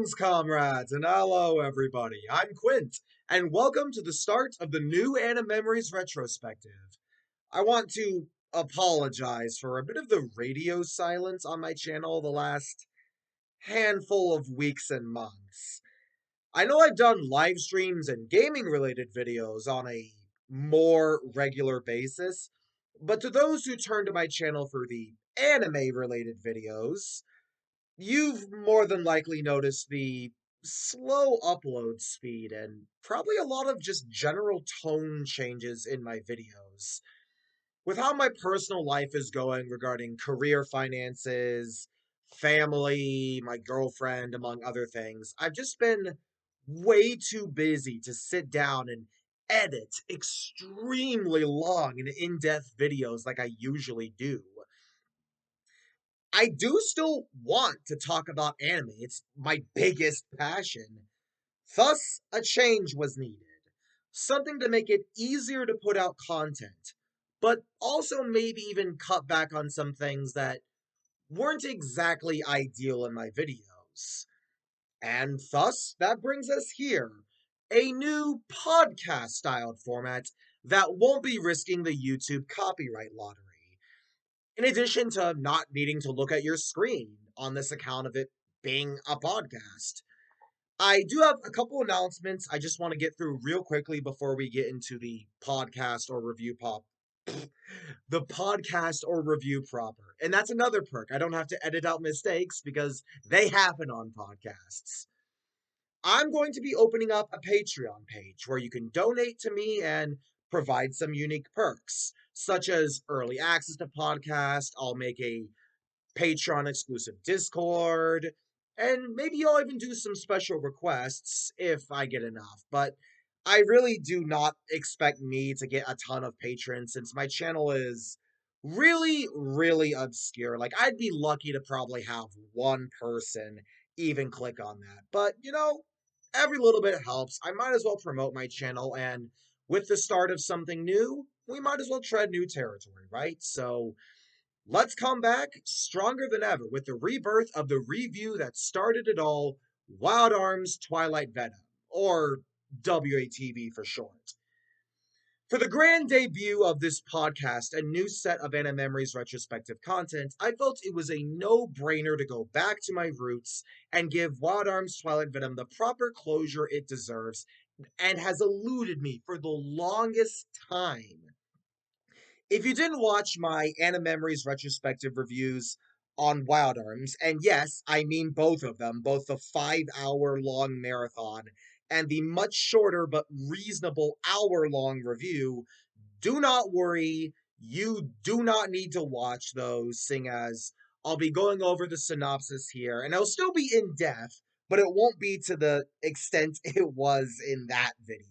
Greetings, comrades, and hello, everybody. I'm Quint, and welcome to the start of the new Animemories Retrospective. I want to apologize for a bit of the radio silence on my channel the last handful of weeks and months. I know I've done live streams and gaming related videos on a more regular basis, but to those who turn to my channel for the anime related videos, you've more than likely noticed the slow upload speed and probably a lot of just general tone changes in my videos. With how my personal life is going regarding career finances, family, my girlfriend, among other things, I've just been way too busy to sit down and edit extremely long and in depth videos like I usually do. I do still want to talk about anime. It's my biggest passion. Thus, a change was needed. Something to make it easier to put out content, but also maybe even cut back on some things that weren't exactly ideal in my videos. And thus, that brings us here a new podcast styled format that won't be risking the YouTube copyright lottery. In addition to not needing to look at your screen on this account of it being a podcast. I do have a couple announcements I just want to get through real quickly before we get into the podcast or review the podcast or review proper. And that's another perk. I don't have to edit out mistakes because they happen on podcasts. I'm going to be opening up a Patreon page where you can donate to me and provide some unique perks, such as early access to podcasts. I'll make a Patreon exclusive Discord, and maybe I'll even do some special requests if I get enough. But I really do not expect me to get a ton of patrons since my channel is really obscure. Like, I'd be lucky to probably have one person even click on that. But, every little bit helps. I might as well promote my channel, and with the start of something new, we might as well tread new territory, right? So, let's come back stronger than ever with the rebirth of the review that started it all, Wild Arms Twilight Venom, or WATV for short. For the grand debut of this podcast, a new set of Animemories retrospective content, I felt it was a no-brainer to go back to my roots and give Wild Arms Twilight Venom the proper closure it deserves and has eluded me for the longest time. If you didn't watch my Animemories retrospective reviews on Wild Arms, and yes, I mean both of them, both the 5 hour long marathon and the much shorter but reasonable hour long review, do not worry. You do not need to watch those, seeing as I'll be going over the synopsis here, and it'll still be in depth, but it won't be to the extent it was in that video.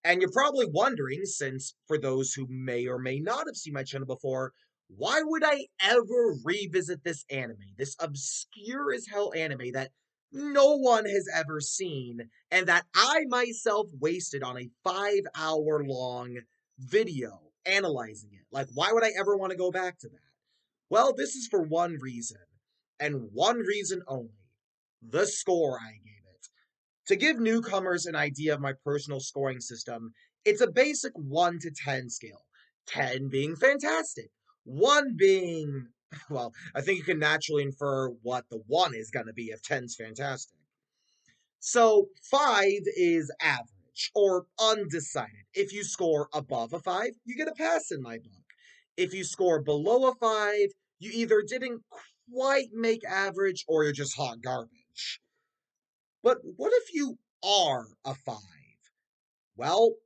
And you're probably wondering, since for those who may or may not have seen my channel before, why would I ever revisit this anime? This obscure as hell anime that no one has ever seen, and that I myself wasted on a 5 hour long video analyzing it. Like, why would I ever want to go back to that? Well, this is for one reason, and one reason only: the score I gave it. To give newcomers an idea of my personal scoring system, it's a basic 1 to 10 scale. 10 being fantastic, 1 being, well, I think you can naturally infer what the 1 is going to be if 10's fantastic. So 5 is average or undecided. If you score above a 5, you get a pass in my book. If you score below a 5, you either didn't quite make average or you're just hot garbage. But what if you are a 5? Well,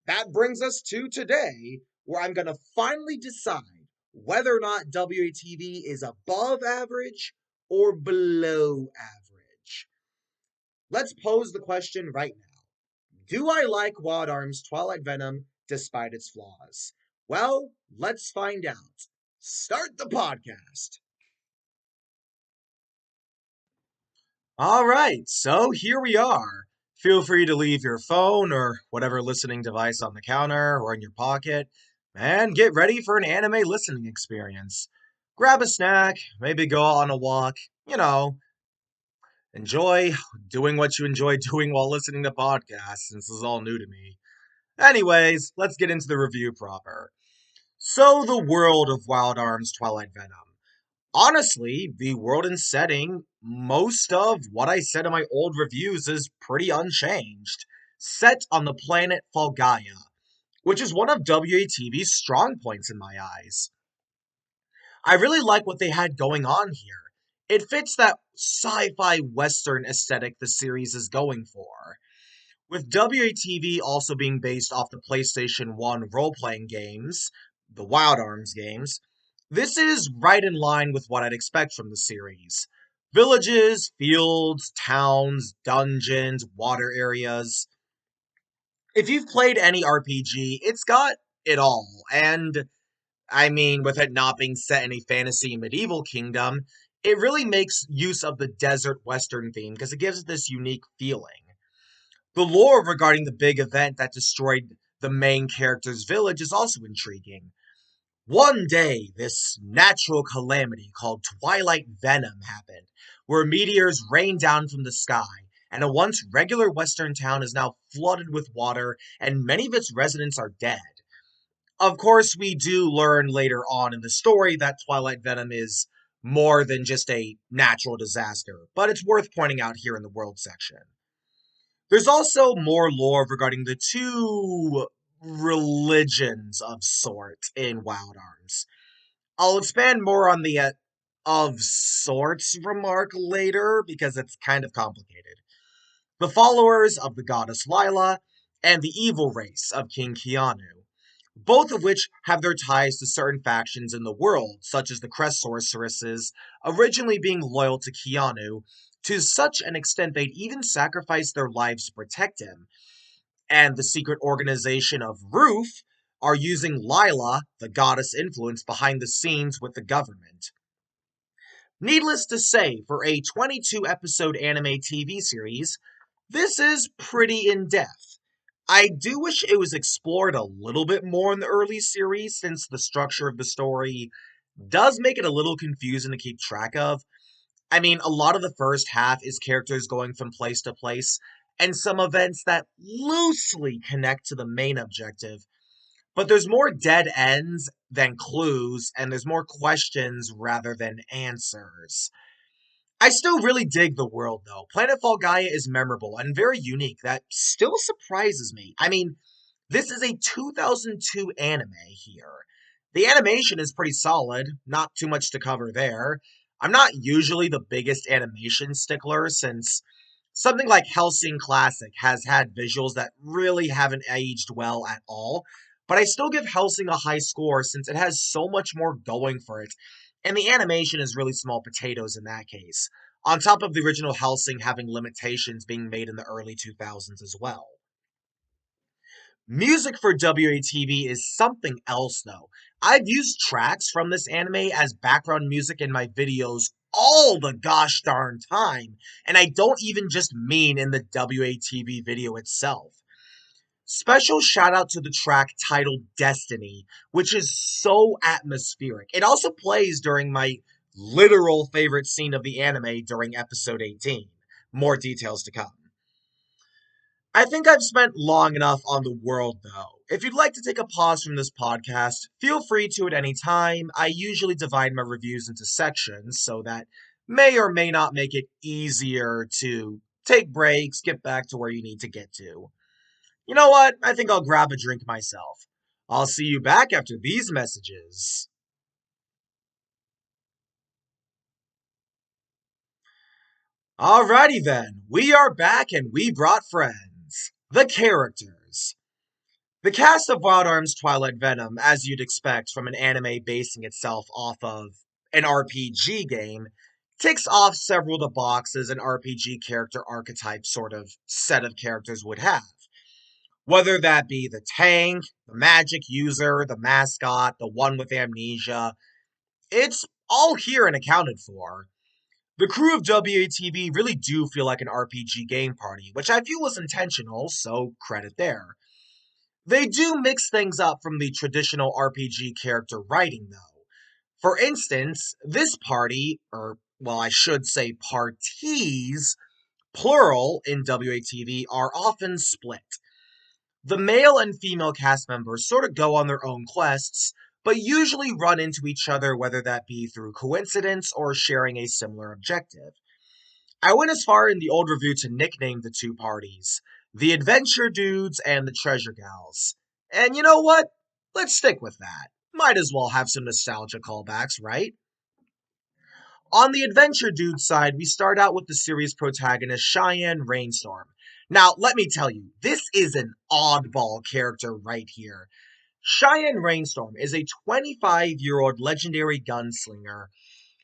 that brings us to today, where I'm going to finally decide whether or not WATV is above average or below average. Let's pose the question right now. Do I like Wild Arms Twilight Venom despite its flaws? Well, let's find out. Start the podcast. All right, so here we are. Feel free to leave your phone or whatever listening device on the counter or in your pocket and get ready for an anime listening experience. Grab a snack, maybe go on a walk, Enjoy doing what you enjoy doing while listening to podcasts, since this is all new to me. Anyways, let's get into the review proper. So, the world of Wild Arms Twilight Venom. Honestly, the world and setting, most of what I said in my old reviews is pretty unchanged. Set on the planet Falgaia, which is one of WATV's strong points in my eyes. I really like what they had going on here. It fits that sci fi western aesthetic the series is going for. With WATV also being based off the PlayStation 1 role playing games, the Wild Arms games, this is right in line with what I'd expect from the series. Villages, fields, towns, dungeons, water areas. If you've played any RPG, it's got it all, and with it not being set in a fantasy medieval kingdom, it really makes use of the desert western theme because it gives it this unique feeling. The lore regarding the big event that destroyed the main character's village is also intriguing. One day, this natural calamity called Twilight Venom happened, where meteors rain down from the sky, and a once regular western town is now flooded with water, and many of its residents are dead. Of course, we do learn later on in the story that Twilight Venom is more than just a natural disaster, but it's worth pointing out here in the world section. There's also more lore regarding the two religions of sorts in Wild Arms. I'll expand more on the of sorts remark later because it's kind of complicated. The followers of the goddess Lila and the evil race of King Keanu, both of which have their ties to certain factions in the world, such as the Crest Sorceresses, originally being loyal to Keanu, to such an extent they'd even sacrifice their lives to protect him. And the secret organization of Roof are using Lila, the goddess influence, behind the scenes with the government. Needless to say, for a 22 episode anime TV series, this is pretty in depth. I do wish it was explored a little bit more in the early series, since the structure of the story does make it a little confusing to keep track of. A lot of the first half is characters going from place to place, and some events that loosely connect to the main objective. But there's more dead ends than clues, and there's more questions rather than answers. I still really dig the world, though. Planet Fall Gaia is memorable and very unique. That still surprises me. This is a 2002 anime here. The animation is pretty solid, not too much to cover there. I'm not usually the biggest animation stickler, since something like Hellsing Classic has had visuals that really haven't aged well at all, but I still give Hellsing a high score since it has so much more going for it, and the animation is really small potatoes in that case, on top of the original Hellsing having limitations being made in the early 2000s as well. Music for WATV is something else, though. I've used tracks from this anime as background music in my videos all the gosh darn time, and I don't even just mean in the WATV video itself. Special shout out to the track titled Destiny, which is so atmospheric. It also plays during my literal favorite scene of the anime during episode 18. More details to come. I think I've spent long enough on the world, though. If you'd like to take a pause from this podcast, feel free to at any time. I usually divide my reviews into sections, so that may or may not make it easier to take breaks, get back to where you need to get to. You know what? I think I'll grab a drink myself. I'll see you back after these messages. Alrighty then, we are back and we brought friends. The characters. The cast of Wild Arms Twilight Venom, as you'd expect from an anime basing itself off of an RPG game, ticks off several of the boxes an RPG character archetype sort of set of characters would have. Whether that be the tank, the magic user, the mascot, the one with amnesia, it's all here and accounted for. The crew of WATV really do feel like an RPG game party, which I feel was intentional, so credit there. They do mix things up from the traditional RPG character writing, though. For instance, this party, or well, I should say parties, plural in WATV, are often split. The male and female cast members sort of go on their own quests, but usually run into each other, whether that be through coincidence or sharing a similar objective. I went as far in the old review to nickname the two parties the Adventure Dudes and the Treasure Gals. And you know what? Let's stick with that. Might as well have some nostalgia callbacks, right? On the Adventure Dude side, we start out with the series protagonist Cheyenne Rainstorm. Now, let me tell you, this is an oddball character right here. Cheyenne Rainstorm is a 25-year-old legendary gunslinger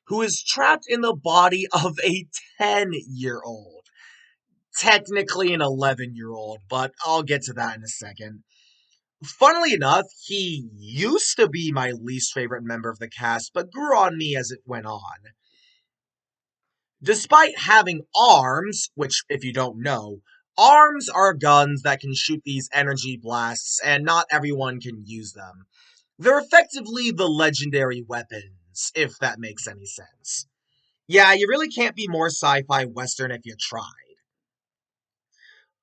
who is trapped in the body of a 10-year-old. Technically an 11-year-old, but I'll get to that in a second. Funnily enough, he used to be my least favorite member of the cast, but grew on me as it went on. Despite having arms, which, if you don't know, arms are guns that can shoot these energy blasts, and not everyone can use them. They're effectively the legendary weapons, if that makes any sense. Yeah, you really can't be more sci-fi western if you try.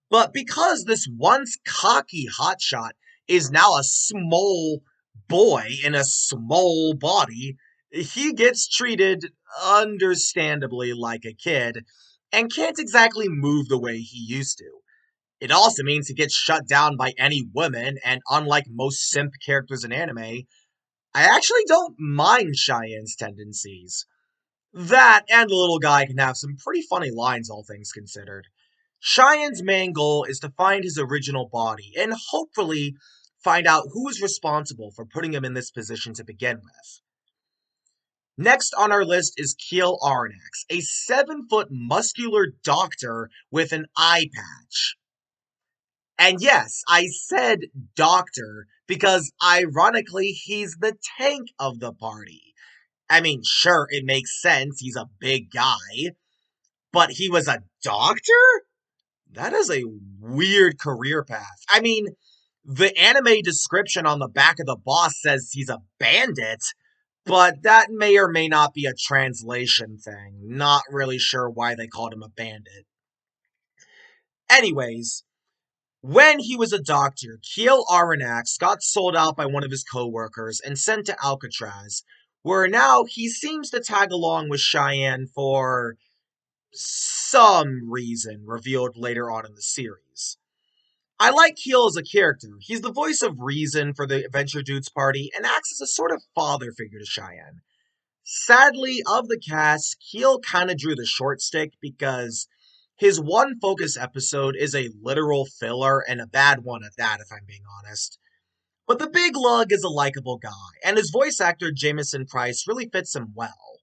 But because this once cocky hotshot is now a small boy in a small body, he gets treated understandably like a kid and can't exactly move the way he used to. It also means he gets shut down by any woman, and unlike most simp characters in anime, I actually don't mind Cheyenne's tendencies. That and the little guy can have some pretty funny lines, all things considered. Cheyenne's main goal is to find his original body and hopefully find out who is responsible for putting him in this position to begin with. Next on our list is Kiel Arnax, a 7-foot muscular doctor with an eye patch. And yes, I said doctor because ironically he's the tank of the party. I mean, sure, it makes sense, he's a big guy, but he was a doctor? That is a weird career path. I mean, the anime description on the back of the boss says he's a bandit, but that may or may not be a translation thing. Not really sure why they called him a bandit. Anyways, when he was a doctor, Kiel Aranax got sold out by one of his co-workers and sent to Alcatraz, where now he seems to tag along with Cheyenne for some reason revealed later on in the series. I like Keel as a character. He's the voice of reason for the Adventure Dudes party and acts as a sort of father figure to Cheyenne. Sadly, of the cast, Keel kind of drew the short stick because his one focus episode is a literal filler and a bad one at that, if I'm being honest. But the big lug is a likable guy, and his voice actor Jameson Price really fits him well.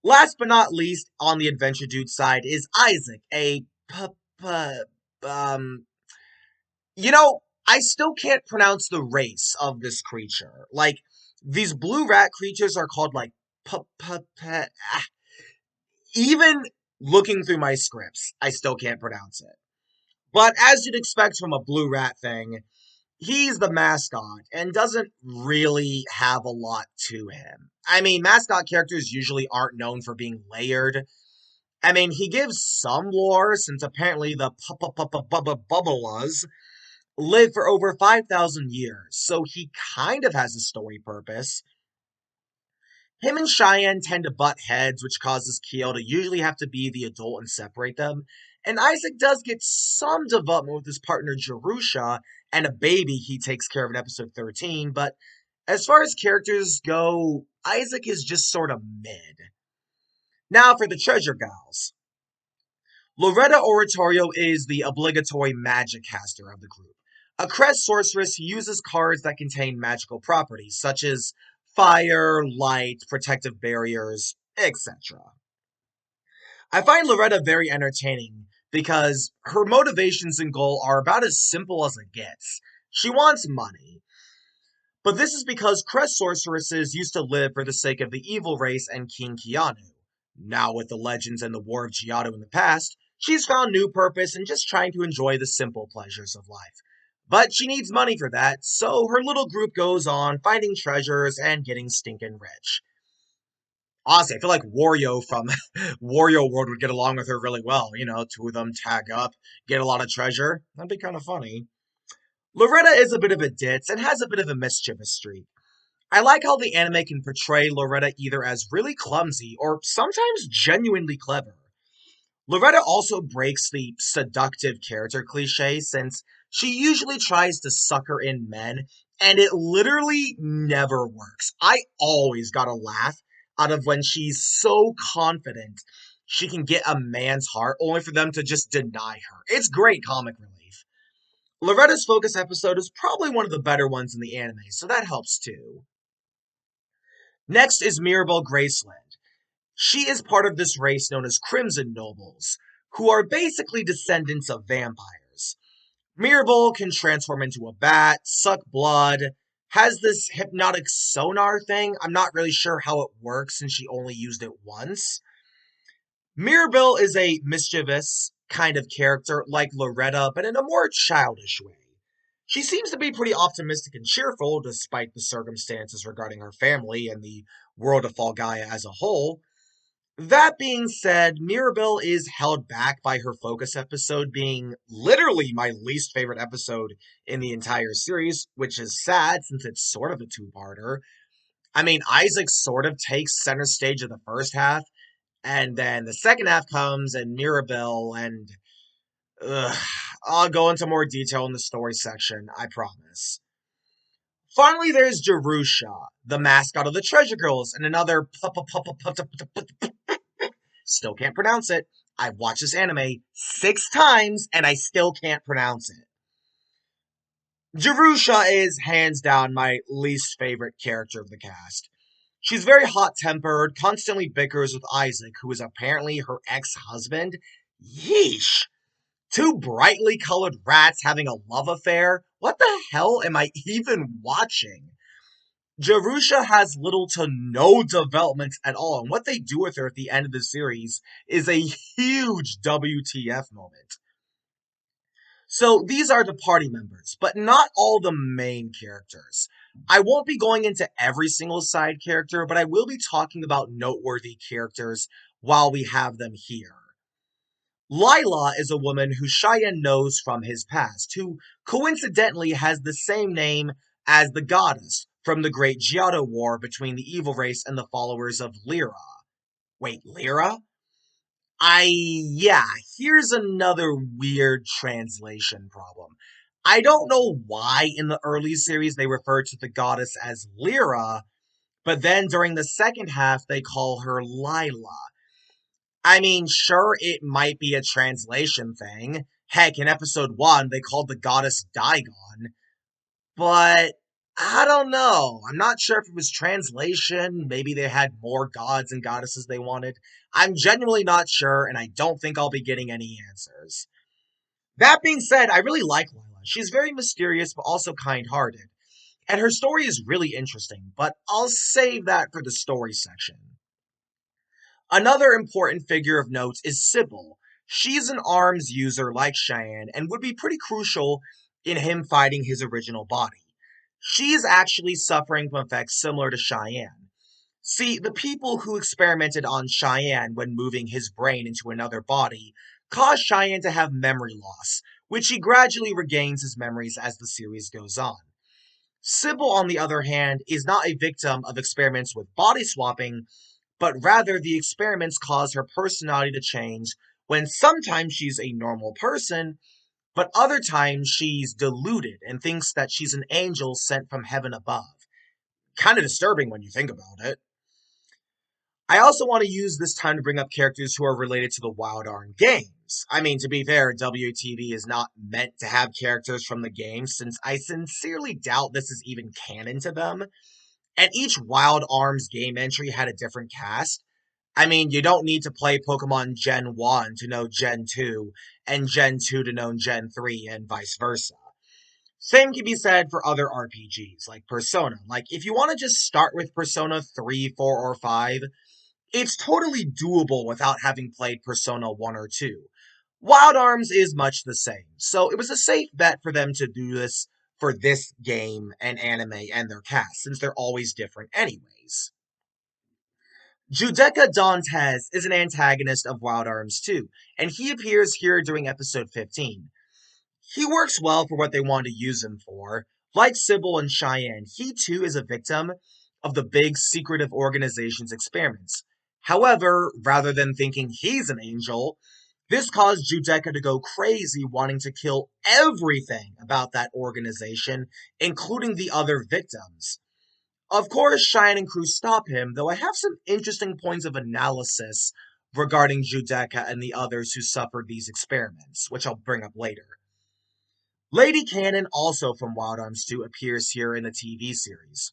Last but not least, on the Adventure Dude side is Isaac, um, I still can't pronounce the race of this creature. Like, these blue rat creatures are called, like, even looking through my scripts, I still can't pronounce it. But as you'd expect from a blue rat thing, he's the mascot and doesn't really have a lot to him. I mean, mascot characters usually aren't known for being layered. I mean, he gives some lore since apparently the Bubbalas lived for over 5,000 years, so he kind of has a story purpose. Him and Cheyenne tend to butt heads, which causes Keel to usually have to be the adult and separate them. And Isaac does get some development with his partner Jerusha and a baby he takes care of in episode 13, but as far as characters go, Isaac is just sort of mid. Now for the Treasure Gals. Loretta Oratorio is the obligatory magic caster of the group. A crest sorceress who uses cards that contain magical properties, such as fire, light, protective barriers, etc. I find Loretta very entertaining because her motivations and goal are about as simple as it gets. She wants money. But this is because crest sorceresses used to live for the sake of the evil race and King Keanu. Now, with the legends and the War of Giotto in the past, she's found new purpose and just trying to enjoy the simple pleasures of life. But she needs money for that, so her little group goes on finding treasures and getting stinking rich. Honestly, I feel like Wario from Wario World would get along with her really well. You know, two of them tag up, get a lot of treasure. That'd be kind of funny. Loretta is a bit of a ditz and has a bit of a mischievous streak. I like how the anime can portray Loretta either as really clumsy or sometimes genuinely clever. Loretta also breaks the seductive character cliche since she usually tries to sucker in men, and it literally never works. I always got a laugh out of when she's so confident she can get a man's heart only for them to just deny her. It's great comic relief. Loretta's focus episode is probably one of the better ones in the anime, so that helps too. Next is Mirabelle Graceland. She is part of this race known as Crimson Nobles, who are basically descendants of vampires. Mirabelle can transform into a bat, suck blood, has this hypnotic sonar thing. I'm not really sure how it works since she only used it once. Mirabelle is a mischievous kind of character like Loretta, but in a more childish way. She seems to be pretty optimistic and cheerful despite the circumstances regarding her family and the world of Fall Gaia as a whole. That being said, Mirabelle is held back by her focus episode being literally my least favorite episode in the entire series, which is sad since it's sort of a two-parter. I mean, Isaac sort of takes center stage of the first half, and then the second half comes and Mirabelle and ugh, I'll go into more detail in the story section, I promise. Finally, there's Jerusha, the mascot of the Treasure Girls, and another still can't pronounce it. I've watched this anime 6 times and I still can't pronounce it. Jerusha is hands down my least favorite character of the cast. She's very hot tempered, constantly bickers with Isaac, who is apparently her ex husband. Yeesh. Two brightly colored rats having a love affair? What the hell am I even watching? Jerusha has little to no development at all, and what they do with her at the end of the series is a huge WTF moment. So these are the party members, but not all the main characters. I won't be going into every single side character, but I will be talking about noteworthy characters while we have them here. Lila is a woman who Cheyenne knows from his past, who coincidentally has the same name as the goddess from the Great Giotto War between the evil race and the followers of Lyra. Wait, Lyra? Yeah, here's another weird translation problem. I don't know why in the early series they refer to the goddess as Lyra, but then during the second half they call her Lila. I mean, sure, it might be a translation thing. Heck, in episode 1, they called the goddess Digon. But I don't know. I'm not sure if it was translation. Maybe they had more gods and goddesses they wanted. I'm genuinely not sure, and I don't think I'll be getting any answers. That being said, I really like Lila. She's very mysterious, but also kind hearted. And her story is really interesting, but I'll save that for the story section. Another important figure of note is Sybil. She's an arms user like Cheyenne and would be pretty crucial in him fighting his original body. She's actually suffering from effects similar to Cheyenne. See, the people who experimented on Cheyenne when moving his brain into another body caused Cheyenne to have memory loss, which he gradually regains his memories as the series goes on. Sybil, on the other hand, is not a victim of experiments with body swapping, but rather the experiments cause her personality to change when sometimes she's a normal person, but other times she's deluded and thinks that she's an angel sent from heaven above. Kind of disturbing when you think about it. I also want to use this time to bring up characters who are related to the Wild Arm games. I mean, to be fair, WTV is not meant to have characters from the game, since I sincerely doubt this is even canon to them. And each Wild Arms game entry had a different cast. I mean, you don't need to play Pokemon Gen 1 to know Gen 2, and Gen 2 to know Gen 3, and vice versa. Same can be said for other RPGs, like Persona. Like, if you want to just start with Persona 3, 4, or 5, it's totally doable without having played Persona 1 or 2. Wild Arms is much the same, so it was a safe bet for them to do this for this game and anime and their cast, since they're always different anyways. Judeka Dantes is an antagonist of Wild Arms 2, and he appears here during episode 15. He works well for what they want to use him for. Like Sybil and Cheyenne, he too is a victim of the big secretive organization's experiments. However, rather than thinking he's an angel, this caused Judeka to go crazy, wanting to kill everything about that organization, including the other victims. Of course, Cheyenne and crew stop him, though I have some interesting points of analysis regarding Judeka and the others who suffered these experiments, which I'll bring up later. Lady Cannon, also from Wild Arms 2, appears here in the TV series.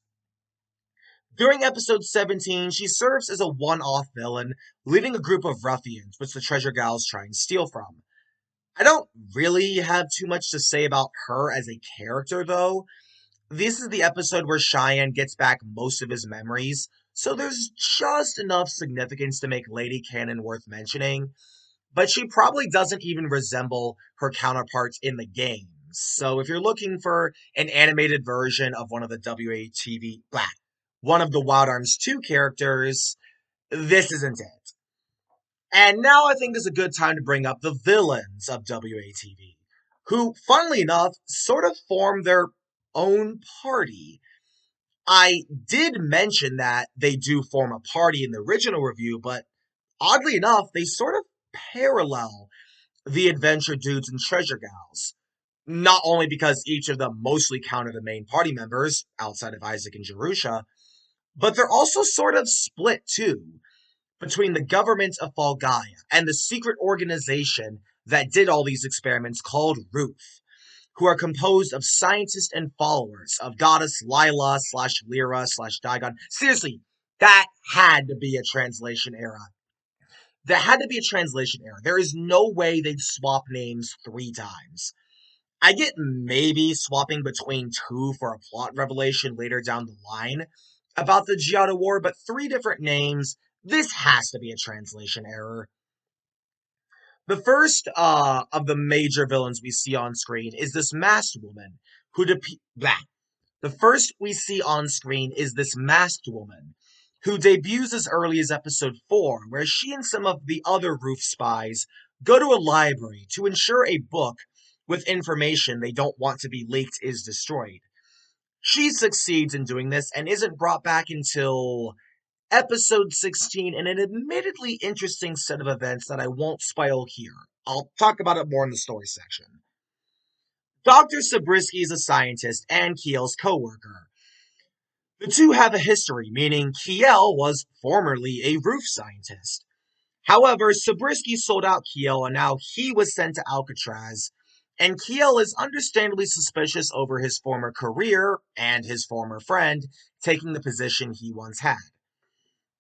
During episode 17, she serves as a one-off villain, leading a group of ruffians, which the Treasure Gals try and steal from. I don't really have too much to say about her as a character, though. This is the episode where Cheyenne gets back most of his memories, so there's just enough significance to make Lady Cannon worth mentioning, but she probably doesn't even resemble her counterparts in the games. So if you're looking for an animated version of one of the one of the Wild Arms 2 characters, this isn't it. And now I think is a good time to bring up the villains of WATV, who, funnily enough, sort of form their own party. I did mention that they do form a party in the original review, but oddly enough, they sort of parallel the Adventure Dudes and Treasure Gals. Not only because each of them mostly counter the main party members, outside of Isaac and Jerusha, but they're also sort of split too, between the government of Falgaia and the secret organization that did all these experiments called Ruth, who are composed of scientists and followers of goddess Lila slash Lyra slash Digon. Seriously, that had to be a translation error. That had to be a translation error. There is no way they'd swap names 3 times. I get maybe swapping between two for a plot revelation later down the line about the Giada War, but 3 different names, this has to be a translation error. The first of the major villains we see on screen is this masked woman who The first we see on screen is this masked woman who debuts as early as episode 4, where she and some of the other Roof spies go to a library to ensure a book with information they don't want to be leaked is destroyed. She succeeds in doing this and isn't brought back until episode 16 in an admittedly interesting set of events that I won't spoil here. I'll talk about it more in the story section. Dr. Zabriskie is a scientist and Kiel's co-worker. The two have a history, meaning Kiel was formerly a roof scientist. However, Zabriskie sold out Kiel and now he was sent to Alcatraz, and Kiel is understandably suspicious over his former career and his former friend taking the position he once had.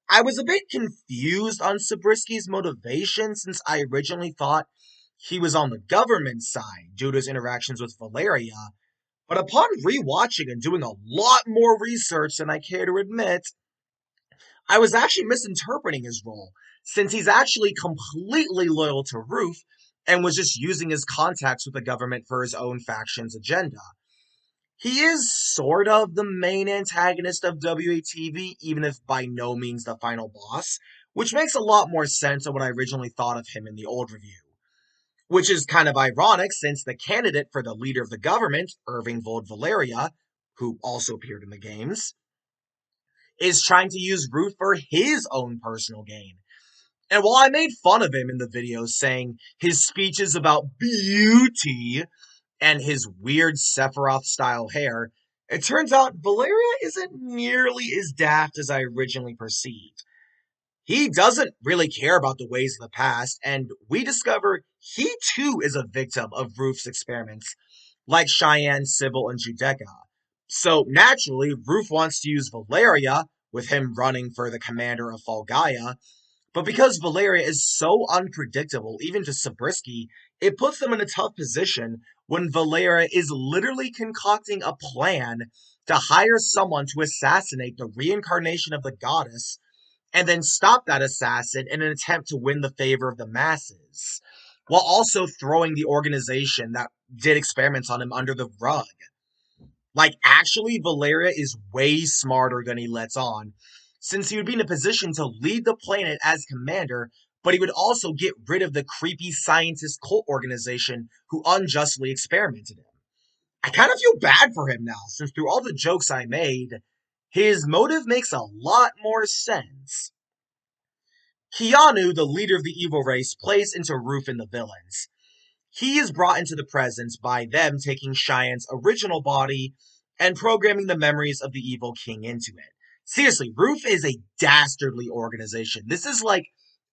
I was a bit confused on Sabriski's motivation since I originally thought he was on the government side due to his interactions with Valeria, but upon rewatching and doing a lot more research than I care to admit, I was actually misinterpreting his role, since he's actually completely loyal to Roof and was just using his contacts with the government for his own faction's agenda. He is sort of the main antagonist of WATV, even if by no means the final boss, which makes a lot more sense than what I originally thought of him in the old review. Which is kind of ironic since the candidate for the leader of the government, Irving Vold Valeria, who also appeared in the games, is trying to use Ruth for his own personal gain. And while I made fun of him in the video saying his speeches about beauty and his weird Sephiroth-style hair, it turns out Valeria isn't nearly as daft as I originally perceived. He doesn't really care about the ways of the past, and we discover he too is a victim of Rufe's experiments, like Cheyenne, Sybil, and Judeka. So naturally, Rufe wants to use Valeria, with him running for the commander of Falgaia, but because Valeria is so unpredictable, even to Zabriskie, it puts them in a tough position when Valeria is literally concocting a plan to hire someone to assassinate the reincarnation of the goddess and then stop that assassin in an attempt to win the favor of the masses, while also throwing the organization that did experiments on him under the rug. Like, actually, Valeria is way smarter than he lets on, since he would be in a position to lead the planet as commander, but he would also get rid of the creepy scientist cult organization who unjustly experimented him. I kind of feel bad for him now, since through all the jokes I made, his motive makes a lot more sense. Keanu, the leader of the evil race, plays into Roof and the villains. He is brought into the present by them taking Cheyenne's original body and programming the memories of the evil king into it. Seriously, Roof is a dastardly organization. This is like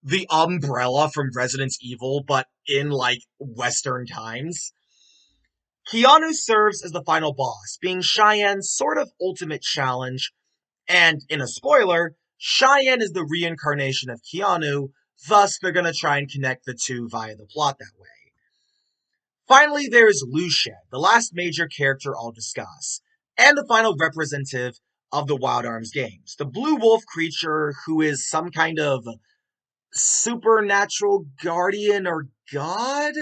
the Umbrella from Resident Evil, but in like Western times. Keanu serves as the final boss, being Cheyenne's sort of ultimate challenge, and in a spoiler, Cheyenne is the reincarnation of Keanu, thus they're gonna try and connect the two via the plot that way. Finally, there is Lucien, the last major character I'll discuss, and the final representative of the Wild Arms games, the blue wolf creature who is some kind of supernatural guardian or god?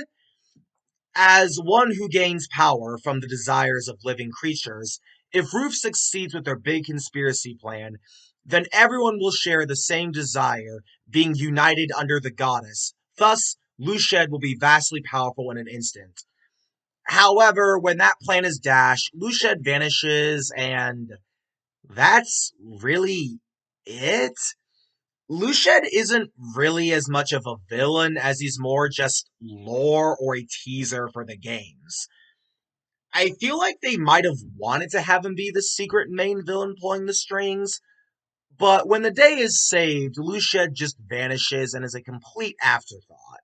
As one who gains power from the desires of living creatures, if Roof succeeds with their big conspiracy plan, then everyone will share the same desire, being united under the goddess. Thus, Lucien will be vastly powerful in an instant. However, when that plan is dashed, Lucien vanishes, and that's really it. Lucien isn't really as much of a villain as he's more just lore or a teaser for the games. I feel like they might have wanted to have him be the secret main villain pulling the strings, but when the day is saved, Lucien just vanishes and is a complete afterthought.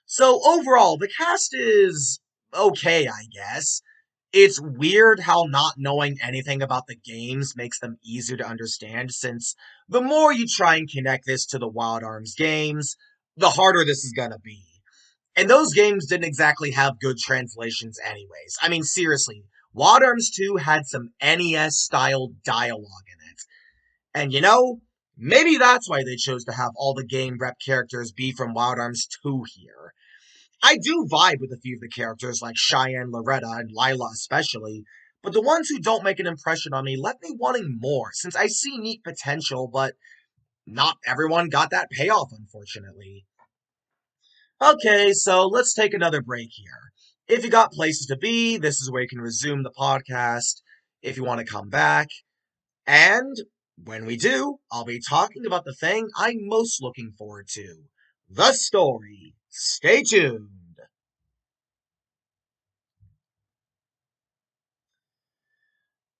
So overall, the cast is okay, I guess. It's weird how not knowing anything about the games makes them easier to understand, since the more you try and connect this to the Wild Arms games, the harder this is gonna be. And those games didn't exactly have good translations anyways. I mean, seriously, Wild Arms 2 had some NES-style dialogue in it. And maybe that's why they chose to have all the game rep characters be from Wild Arms 2 here. I do vibe with a few of the characters like Cheyenne, Loretta, and Lila especially, but the ones who don't make an impression on me left me wanting more, since I see neat potential, but not everyone got that payoff, unfortunately. Okay, so let's take another break here. If you got places to be, this is where you can resume the podcast if you want to come back. And when we do, I'll be talking about the thing I'm most looking forward to, the story. Stay tuned.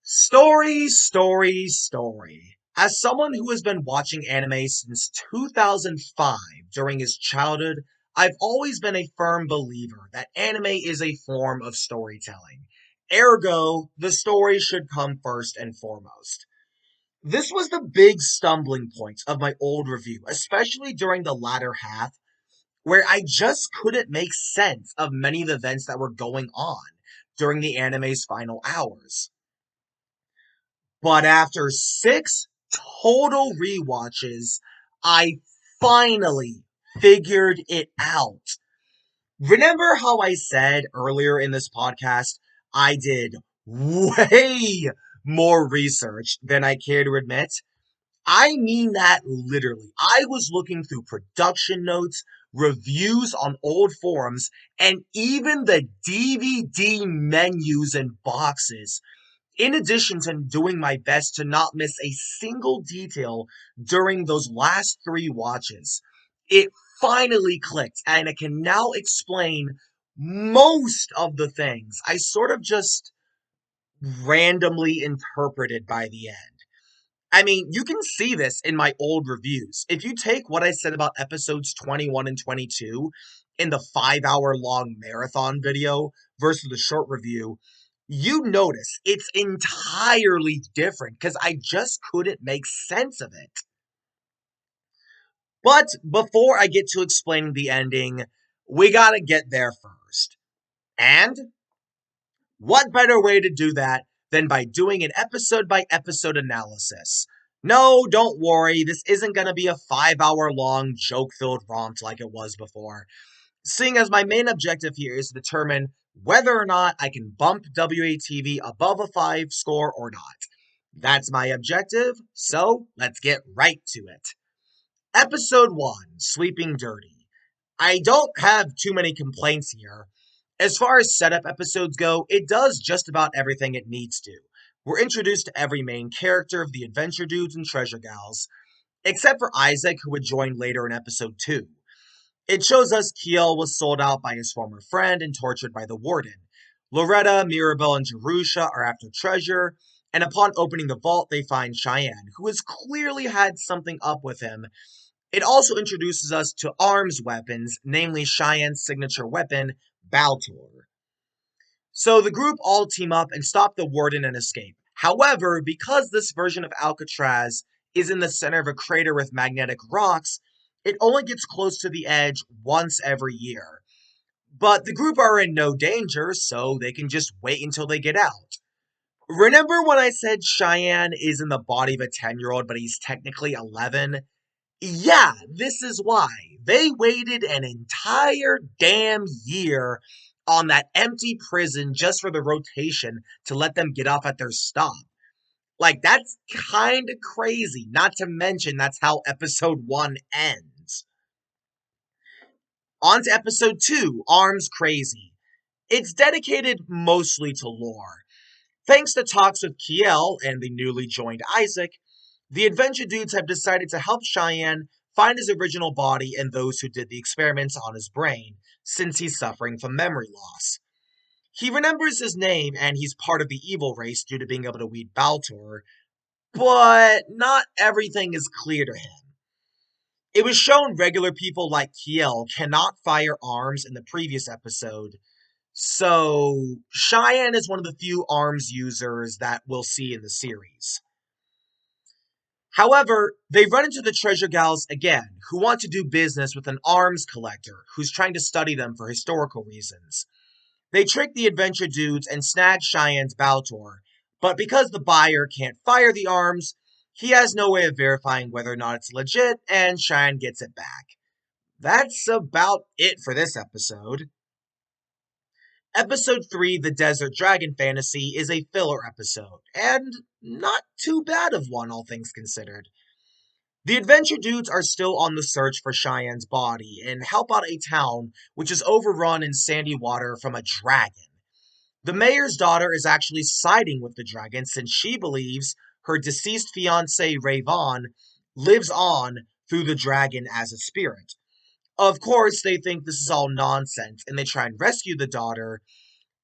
Story, story, story. As someone who has been watching anime since 2005 during his childhood, I've always been a firm believer that anime is a form of storytelling. Ergo, the story should come first and foremost. This was the big stumbling point of my old review, especially during the latter half, where I just couldn't make sense of many of the events that were going on during the anime's final hours. But after 6 total rewatches, I finally figured it out. Remember how I said earlier in this podcast, I did way more research than I care to admit? I mean that literally. I was looking through production notes, reviews on old forums, and even the DVD menus and boxes, in addition to doing my best to not miss a single detail during those last 3 watches. It finally clicked, and I can now explain most of the things I sort of just randomly interpreted by the end. I mean, you can see this in my old reviews. If you take what I said about episodes 21 and 22 in the 5 hour long marathon video versus the short review, you notice it's entirely different because I just couldn't make sense of it. But before I get to explaining the ending, we gotta get there first. And what better way to do that than by doing an episode by episode analysis? No, don't worry, this isn't going to be a 5 hour long joke filled romp like it was before. Seeing as my main objective here is to determine whether or not I can bump WATV above a 5 score or not. That's my objective, so let's get right to it. Episode 1, Sleeping Dirty. I don't have too many complaints here. As far as setup episodes go, it does just about everything it needs to. We're introduced to every main character of the Adventure Dudes and Treasure Gals, except for Isaac, who would join later in episode 2. It shows us Kiel was sold out by his former friend and tortured by the warden. Loretta, Mirabelle, and Jerusha are after treasure, and upon opening the vault, they find Cheyenne, who has clearly had something up with him. It also introduces us to arms weapons, namely Cheyenne's signature weapon, Baltor. So the group all team up and stop the warden and escape. However, because this version of Alcatraz is in the center of a crater with magnetic rocks, it only gets close to the edge once every year. But the group are in no danger, so they can just wait until they get out. Remember when I said Cheyenne is in the body of a 10-year-old, but he's technically 11? Yeah, this is why. They waited an entire damn year on that empty prison just for the rotation to let them get off at their stop. Like, that's kind of crazy, not to mention that's how episode 1 ends. On to episode 2, Arms Crazy. It's dedicated mostly to lore. Thanks to talks with Kiel and the newly joined Isaac, the Adventure Dudes have decided to help Cheyenne find his original body and those who did the experiments on his brain, since he's suffering from memory loss. He remembers his name and he's part of the evil race due to being able to weed Baltor, but not everything is clear to him. It was shown regular people like Kiel cannot fire arms in the previous episode, so Cheyenne is one of the few arms users that we'll see in the series. However, they run into the Treasure Gals again, who want to do business with an arms collector who's trying to study them for historical reasons. They trick the Adventure Dudes and snag Cheyenne's Baltor, but because the buyer can't fire the arms, he has no way of verifying whether or not it's legit, and Cheyenne gets it back. That's about it for this episode. Episode 3, The Desert Dragon Fantasy, is a filler episode, and not too bad of one, all things considered. The Adventure Dudes are still on the search for Cheyenne's body and help out a town which is overrun in sandy water from a dragon. The mayor's daughter is actually siding with the dragon since she believes her deceased fiancé Rayvon lives on through the dragon as a spirit. Of course, they think this is all nonsense and they try and rescue the daughter,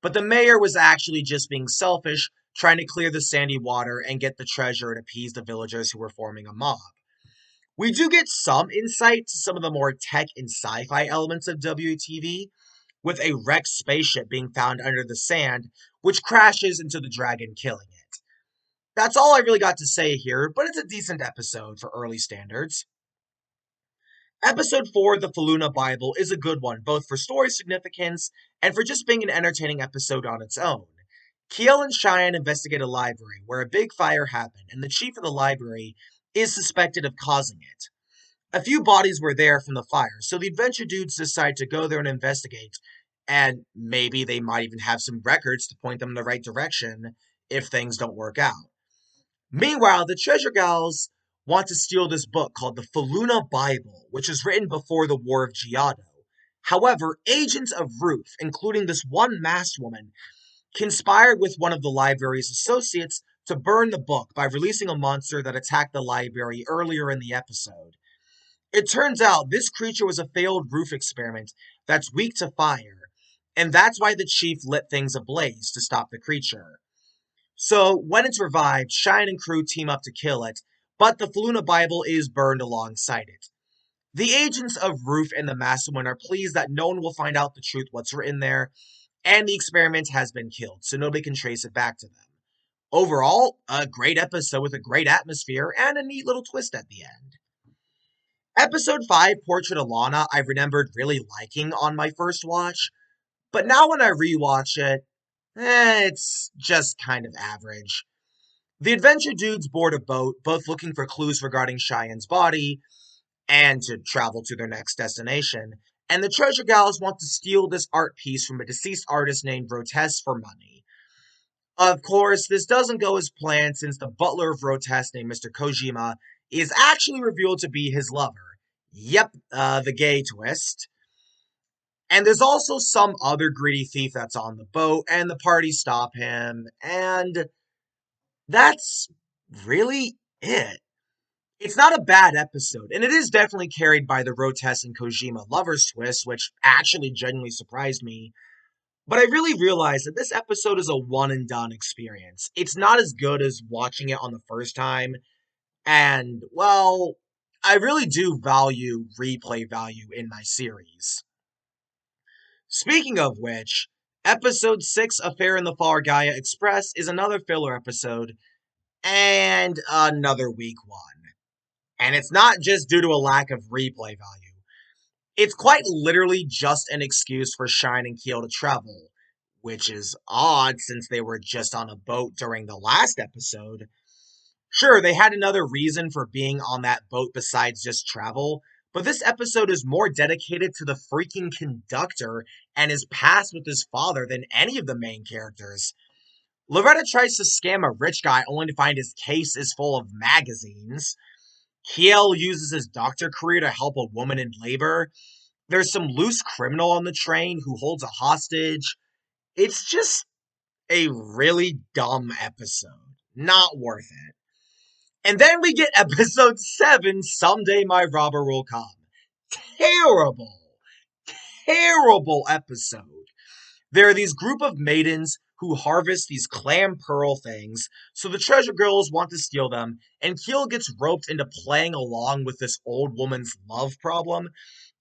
but the mayor was actually just being selfish, trying to clear the sandy water and get the treasure and appease the villagers who were forming a mob. We do get some insight to some of the more tech and sci-fi elements of WTV, with a wrecked spaceship being found under the sand, which crashes into the dragon, killing it. That's all I really got to say here, but it's a decent episode for early standards. Episode 4, The Faluna Bible, is a good one, both for story significance and for just being an entertaining episode on its own. Kiel and Cheyenne investigate a library where a big fire happened, and the chief of the library is suspected of causing it. A few bodies were there from the fire, so the Adventure Dudes decide to go there and investigate, and maybe they might even have some records to point them in the right direction if things don't work out. Meanwhile, the Treasure Gals want to steal this book called the Faluna Bible, which was written before the War of Giotto. However, agents of Ruth, including this one masked woman, conspired with one of the library's associates to burn the book by releasing a monster that attacked the library earlier in the episode. It turns out this creature was a failed roof experiment that's weak to fire, and that's why the chief lit things ablaze to stop the creature. So, when it's revived, Shine and crew team up to kill it, but the Faluna Bible is burned alongside it. The agents of Roof and the Mastermind are pleased that no one will find out the truth what's written there, and the experiment has been killed, so nobody can trace it back to them. Overall, a great episode with a great atmosphere and a neat little twist at the end. Episode 5, Portrait of Lana, I remembered really liking on my first watch, but now when I rewatch it, it's just kind of average. The Adventure Dudes board a boat, both looking for clues regarding Cheyenne's body and to travel to their next destination, and the Treasure Gals want to steal this art piece from a deceased artist named Grotesque for money. Of course, this doesn't go as planned since the butler of Rotes named Mr. Kojima is actually revealed to be his lover. Yep, the gay twist. And there's also some other greedy thief that's on the boat, and the party stop him, and that's really it. It's not a bad episode, and it is definitely carried by the Rotes and Kojima lovers twist, which actually genuinely surprised me. But I really realized that this episode is a one and done experience. It's not as good as watching it on the first time, and, well, I really do value replay value in my series. Speaking of which, episode 6, Affair in the Far Gaia Express, is another filler episode, and another weak one. And it's not just due to a lack of replay value. It's quite literally just an excuse for Shine and Keel to travel, which is odd since they were just on a boat during the last episode. Sure, they had another reason for being on that boat besides just travel, but this episode is more dedicated to the freaking conductor and his past with his father than any of the main characters. Loretta tries to scam a rich guy only to find his case is full of magazines. Kiel uses his doctor career to help a woman in labor. There's some loose criminal on the train who holds a hostage. It's just a really dumb episode. Not worth it. And then we get episode 7, Someday My Robber Will Come. Terrible, terrible episode. There are these group of maidens who harvest these clam pearl things, so the treasure girls want to steal them, and Keel gets roped into playing along with this old woman's love problem.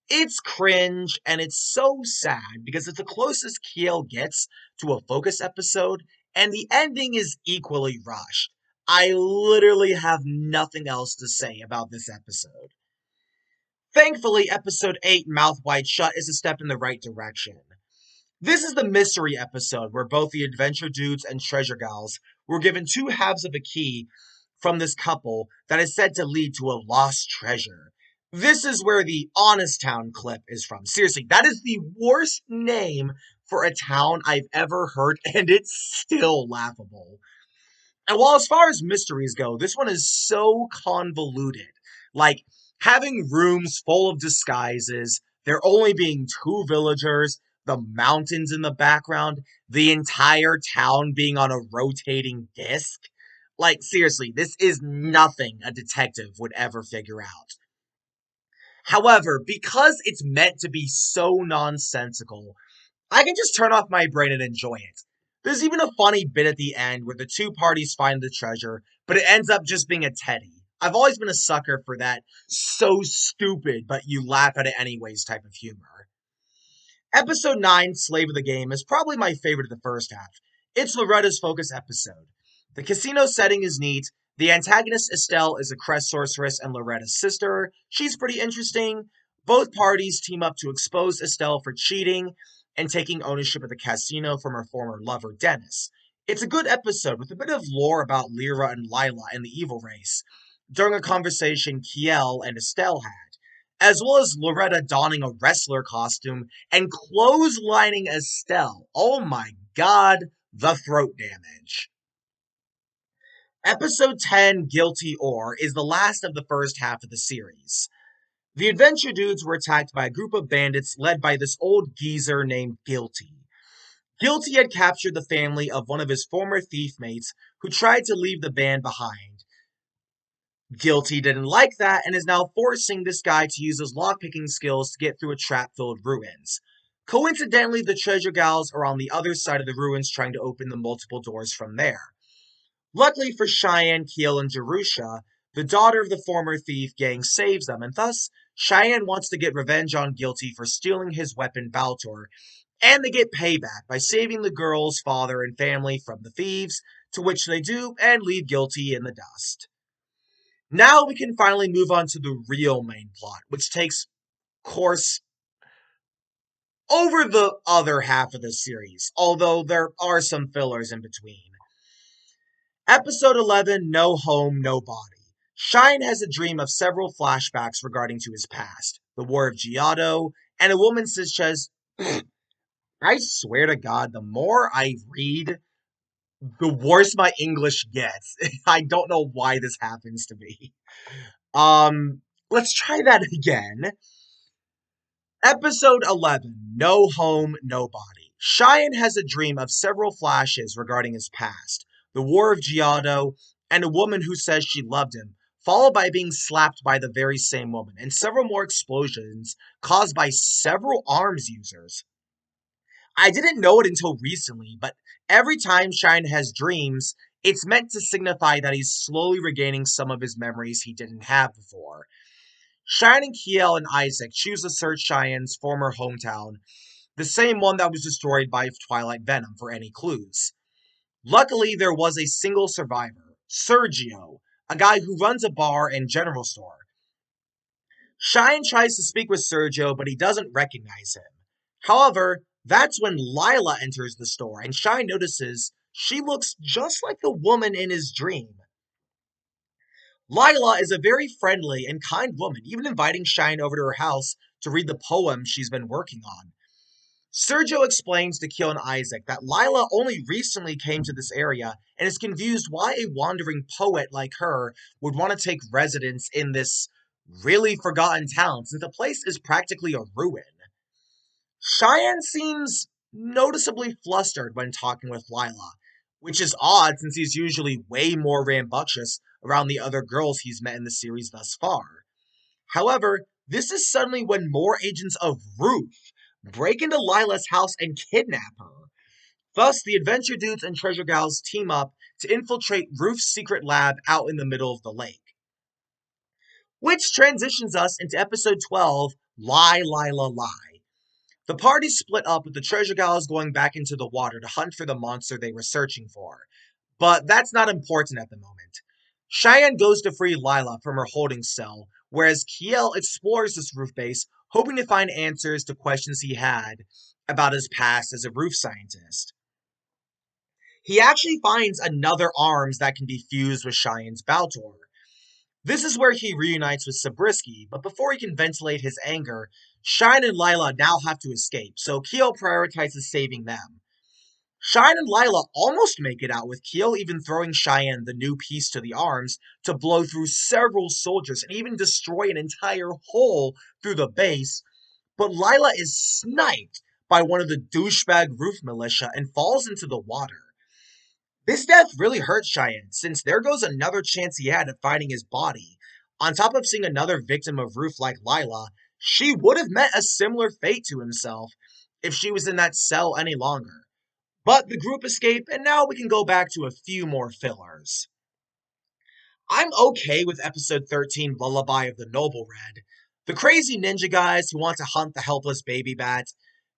It's cringe, and it's so sad because it's the closest Keel gets to a focus episode, and the ending is equally rushed. I literally have nothing else to say about this episode. Thankfully, episode 8, Mouth Wide Shut, is a step in the right direction. This is the mystery episode where both the adventure dudes and treasure gals were given two halves of a key from this couple that is said to lead to a lost treasure. This is where the Honest Town clip is from. Seriously, that is the worst name for a town I've ever heard, and it's still laughable. And while as far as mysteries go, this one is so convoluted. Like, having rooms full of disguises, there only being two villagers, the mountains in the background, the entire town being on a rotating disc. Like, seriously, this is nothing a detective would ever figure out. However, because it's meant to be so nonsensical, I can just turn off my brain and enjoy it. There's even a funny bit at the end where the two parties find the treasure, but it ends up just being a teddy. I've always been a sucker for that so stupid, but you laugh at it anyways type of humor. Episode 9, Slave of the Game, is probably my favorite of the first half. It's Loretta's focus episode. The casino setting is neat. The antagonist, Estelle, is a Crest sorceress and Loretta's sister. She's pretty interesting. Both parties team up to expose Estelle for cheating and taking ownership of the casino from her former lover, Dennis. It's a good episode with a bit of lore about Lyra and Lila and the evil race, during a conversation Kiel and Estelle had, as well as Loretta donning a wrestler costume and clotheslining Estelle. Oh my god, the throat damage. Episode 10, Guilty Or, is the last of the first half of the series. The adventure dudes were attacked by a group of bandits led by this old geezer named Guilty. Guilty had captured the family of one of his former thief mates who tried to leave the band behind. Guilty didn't like that and is now forcing this guy to use his lockpicking skills to get through a trap-filled ruins. Coincidentally, the treasure gals are on the other side of the ruins trying to open the multiple doors from there. Luckily for Cheyenne, Keel, and Jerusha, the daughter of the former thief gang saves them, and thus Cheyenne wants to get revenge on Guilty for stealing his weapon Baltor, and they get payback by saving the girl's father and family from the thieves, to which they do, and leave Guilty in the dust. Now we can finally move on to the real main plot, which takes course over the other half of the series, although there are some fillers in between. Episode 11, No Home, No Body. Shine has a dream of several flashbacks regarding to his past, the War of Giotto, and a woman says, I swear to God, the more I read, The worse my English gets. I don't know why this happens to me. Um, let's try that again. Episode 11, No Home, No Body. Cheyenne has a dream of several flashes regarding his past, the War of Giotto, and a woman who says she loved him, followed by being slapped by the very same woman, and several more explosions caused by several arms users. I didn't know it until recently, but every time Cheyenne has dreams, it's meant to signify that he's slowly regaining some of his memories he didn't have before. Cheyenne and Kiel and Isaac choose to search Cheyenne's former hometown, the same one that was destroyed by Twilight Venom, for any clues. Luckily, there was a single survivor, Sergio, a guy who runs a bar and general store. Cheyenne tries to speak with Sergio, but he doesn't recognize him. However, that's when Lila enters the store, and Cheyenne notices she looks just like the woman in his dream. Lila is a very friendly and kind woman, even inviting Cheyenne over to her house to read the poem she's been working on. Sergio explains to Kiel and Isaac that Lila only recently came to this area and is confused why a wandering poet like her would want to take residence in this really forgotten town, since the place is practically a ruin. Cheyenne seems noticeably flustered when talking with Lila, which is odd since he's usually way more rambunctious around the other girls he's met in the series thus far. However, this is suddenly when more agents of Ruth break into Lila's house and kidnap her. Thus, the Adventure Dudes and Treasure Gals team up to infiltrate Ruth's secret lab out in the middle of the lake. Which transitions us into episode 12, Lie, Lila, Lie. The party split up with the Treasure Gals going back into the water to hunt for the monster they were searching for. But that's not important at the moment. Cheyenne goes to free Lila from her holding cell, whereas Kiel explores this roof base, hoping to find answers to questions he had about his past as a roof scientist. He actually finds another arms that can be fused with Cheyenne's Baltor. This is where he reunites with Sabrisky, but before he can ventilate his anger, Cheyenne and Lila now have to escape, so Kiel prioritizes saving them. Cheyenne and Lila almost make it out, with Kiel even throwing Cheyenne the new piece to the arms to blow through several soldiers and even destroy an entire hole through the base, but Lila is sniped by one of the douchebag roof militia and falls into the water. This death really hurt Cheyenne, since there goes another chance he had of finding his body. On top of seeing another victim of Roof like Lila, she would have met a similar fate to himself if she was in that cell any longer. But the group escaped, and now we can go back to a few more fillers. I'm okay with episode 13, Lullaby of the Noble Red. The crazy ninja guys who want to hunt the helpless baby bat,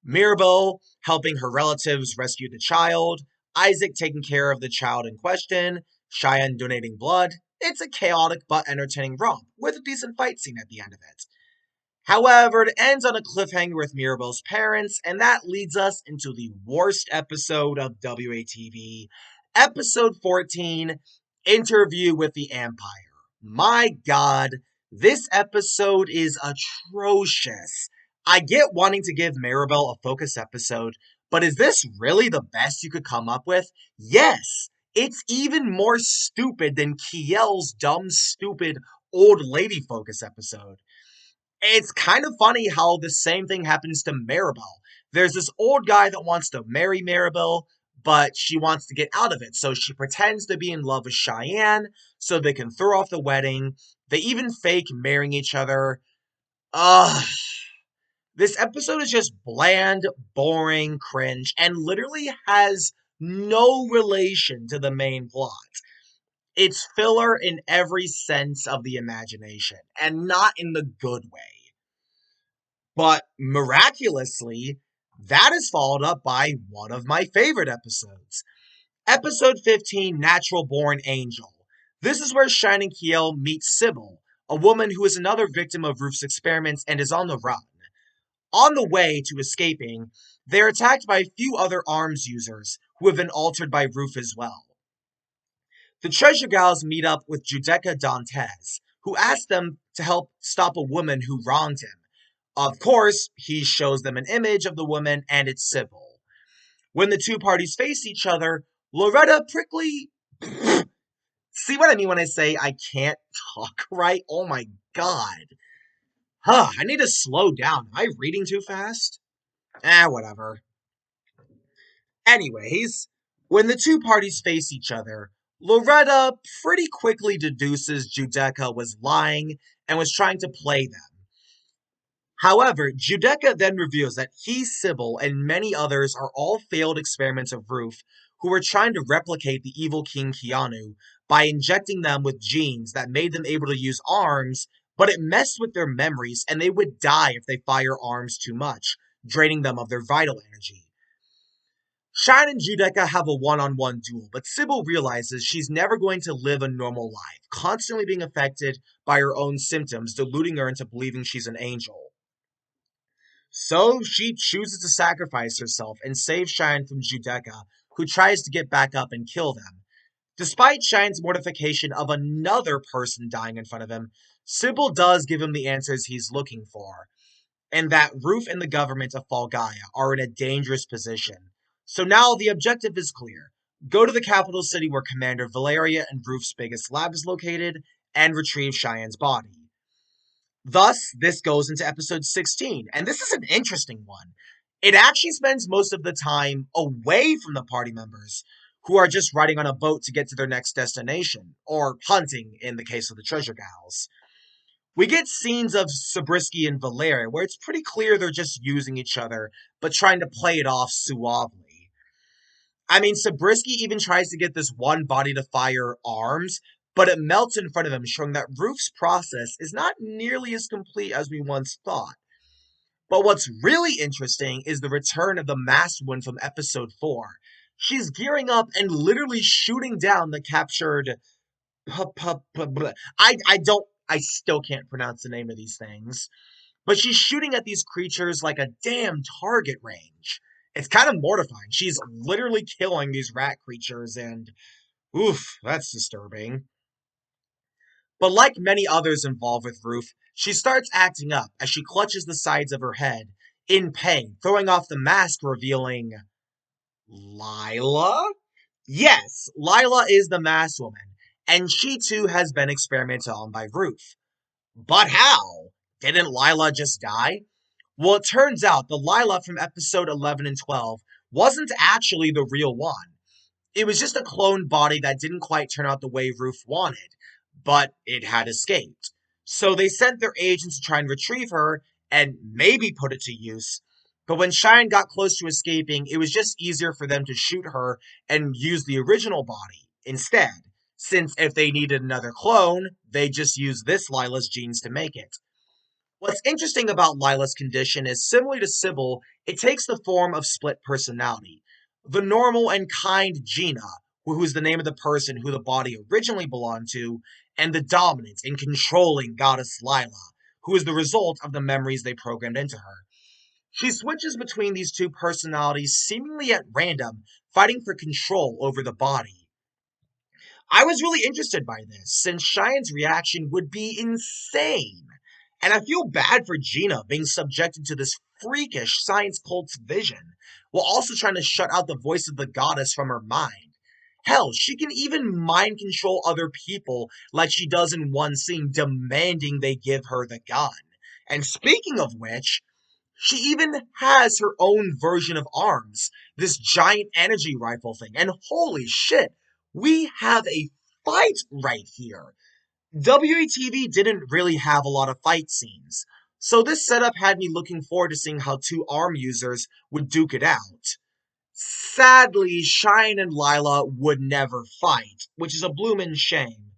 Mirabelle helping her relatives rescue the child, Isaac taking care of the child in question, Cheyenne donating blood. It's a chaotic but entertaining romp, with a decent fight scene at the end of it. However, it ends on a cliffhanger with Mirabelle's parents, and that leads us into the worst episode of WATV, episode 14, Interview with the Empire. My god, this episode is atrocious. I get wanting to give Mirabelle a focus episode, but is this really the best you could come up with? Yes! It's even more stupid than Kiel's dumb, stupid, old lady focus episode. It's kind of funny how the same thing happens to Maribel. There's this old guy that wants to marry Maribel, but she wants to get out of it. So she pretends to be in love with Cheyenne so they can throw off the wedding. They even fake marrying each other. Ugh. This episode is just bland, boring, cringe, and literally has no relation to the main plot. It's filler in every sense of the imagination, and not in the good way. But miraculously, that is followed up by one of my favorite episodes. Episode 15, Natural Born Angel. This is where Shining Kiel meets Sybil, a woman who is another victim of Roof's experiments and is on the run. On the way to escaping, they're attacked by a few other arms users who have been altered by Roof as well. The Treasure Gals meet up with Judeca Dantes, who asks them to help stop a woman who wronged him. Of course, he shows them an image of the woman, and it's Sybil. When the two parties face each other, Loretta Prickly. See what I mean when I say I can't talk right? Oh my god. Huh, I need to slow down. Am I reading too fast? Whatever. Anyways, when the two parties face each other, Loretta pretty quickly deduces Judecca was lying and was trying to play them. However, Judecca then reveals that he, Sybil, and many others are all failed experiments of Ruth who were trying to replicate the evil King Keanu by injecting them with genes that made them able to use arms, but it messed with their memories and they would die if they fire arms too much, draining them of their vital energy. Shine and Judecca have a one-on-one duel, but Sybil realizes she's never going to live a normal life, constantly being affected by her own symptoms, deluding her into believing she's an angel. So she chooses to sacrifice herself and save Shine from Judecca, who tries to get back up and kill them. Despite Shine's mortification of another person dying in front of him, Sybil does give him the answers he's looking for, and that Ruth and the government of Falgaia are in a dangerous position. So now the objective is clear. Go to the capital city where Commander Valeria and Ruth's biggest lab is located, and retrieve Cheyenne's body. Thus, this goes into episode 16, and this is an interesting one. It actually spends most of the time away from the party members, who are just riding on a boat to get to their next destination, or hunting in the case of the Treasure Gals. We get scenes of Zabriskie and Valeria where it's pretty clear they're just using each other, but trying to play it off suavely. I mean, Zabriskie even tries to get this one body to fire arms, but it melts in front of him, showing that Roof's process is not nearly as complete as we once thought. But what's really interesting is the return of the masked one from episode 4. She's gearing up and literally shooting down the captured I still can't pronounce the name of these things. But she's shooting at these creatures like a damn target range. It's kind of mortifying. She's literally killing these rat creatures, and oof, that's disturbing. But like many others involved with Ruth, she starts acting up as she clutches the sides of her head in pain, throwing off the mask, revealing Lila? Yes, Lila is the masked woman, and she too has been experimented on by Ruth. But how? Didn't Lila just die? Well, it turns out the Lila from episode 11 and 12 wasn't actually the real one. It was just a cloned body that didn't quite turn out the way Ruth wanted, but it had escaped. So they sent their agents to try and retrieve her and maybe put it to use. But when Shine got close to escaping, it was just easier for them to shoot her and use the original body instead, since if they needed another clone, they just used this Lila's genes to make it. What's interesting about Lila's condition is similar to Sybil, it takes the form of split personality. The normal and kind Gina, who's the name of the person who the body originally belonged to, and the dominant and controlling goddess Lila, who is the result of the memories they programmed into her. She switches between these two personalities seemingly at random, fighting for control over the body. I was really interested by this, since Cheyenne's reaction would be insane. And I feel bad for Gina being subjected to this freakish science cult's vision, while also trying to shut out the voice of the goddess from her mind. Hell, she can even mind control other people like she does in one scene, demanding they give her the gun. And speaking of which, she even has her own version of arms, this giant energy rifle thing. And holy shit, we have a fight right here. WETV didn't really have a lot of fight scenes, so this setup had me looking forward to seeing how two ARM users would duke it out. Sadly, Shine and Lila would never fight, which is a bloomin' shame.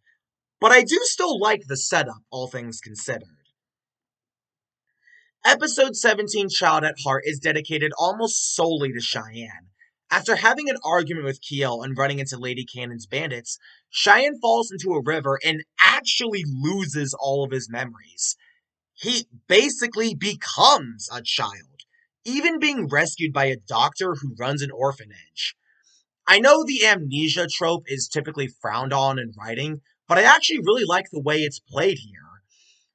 But I do still like the setup, all things considered. Episode 17, Child at Heart, is dedicated almost solely to Cheyenne. After having an argument with Kiel and running into Lady Cannon's bandits, Cheyenne falls into a river and actually loses all of his memories. He basically becomes a child, even being rescued by a doctor who runs an orphanage. I know the amnesia trope is typically frowned on in writing, but I actually really like the way it's played here.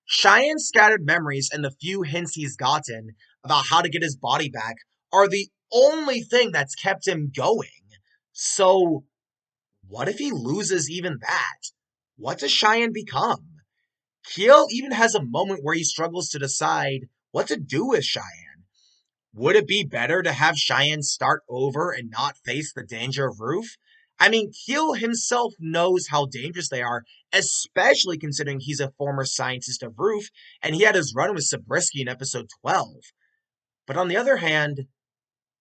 Cheyenne's scattered memories and the few hints he's gotten about how to get his body back are the only thing that's kept him going. So, what if he loses even that? What does Cheyenne become? Keel even has a moment where he struggles to decide what to do with Cheyenne. Would it be better to have Cheyenne start over and not face the danger of Roof? I mean, Keel himself knows how dangerous they are, especially considering he's a former scientist of Roof, and he had his run with Zabriskie in episode 12. But on the other hand,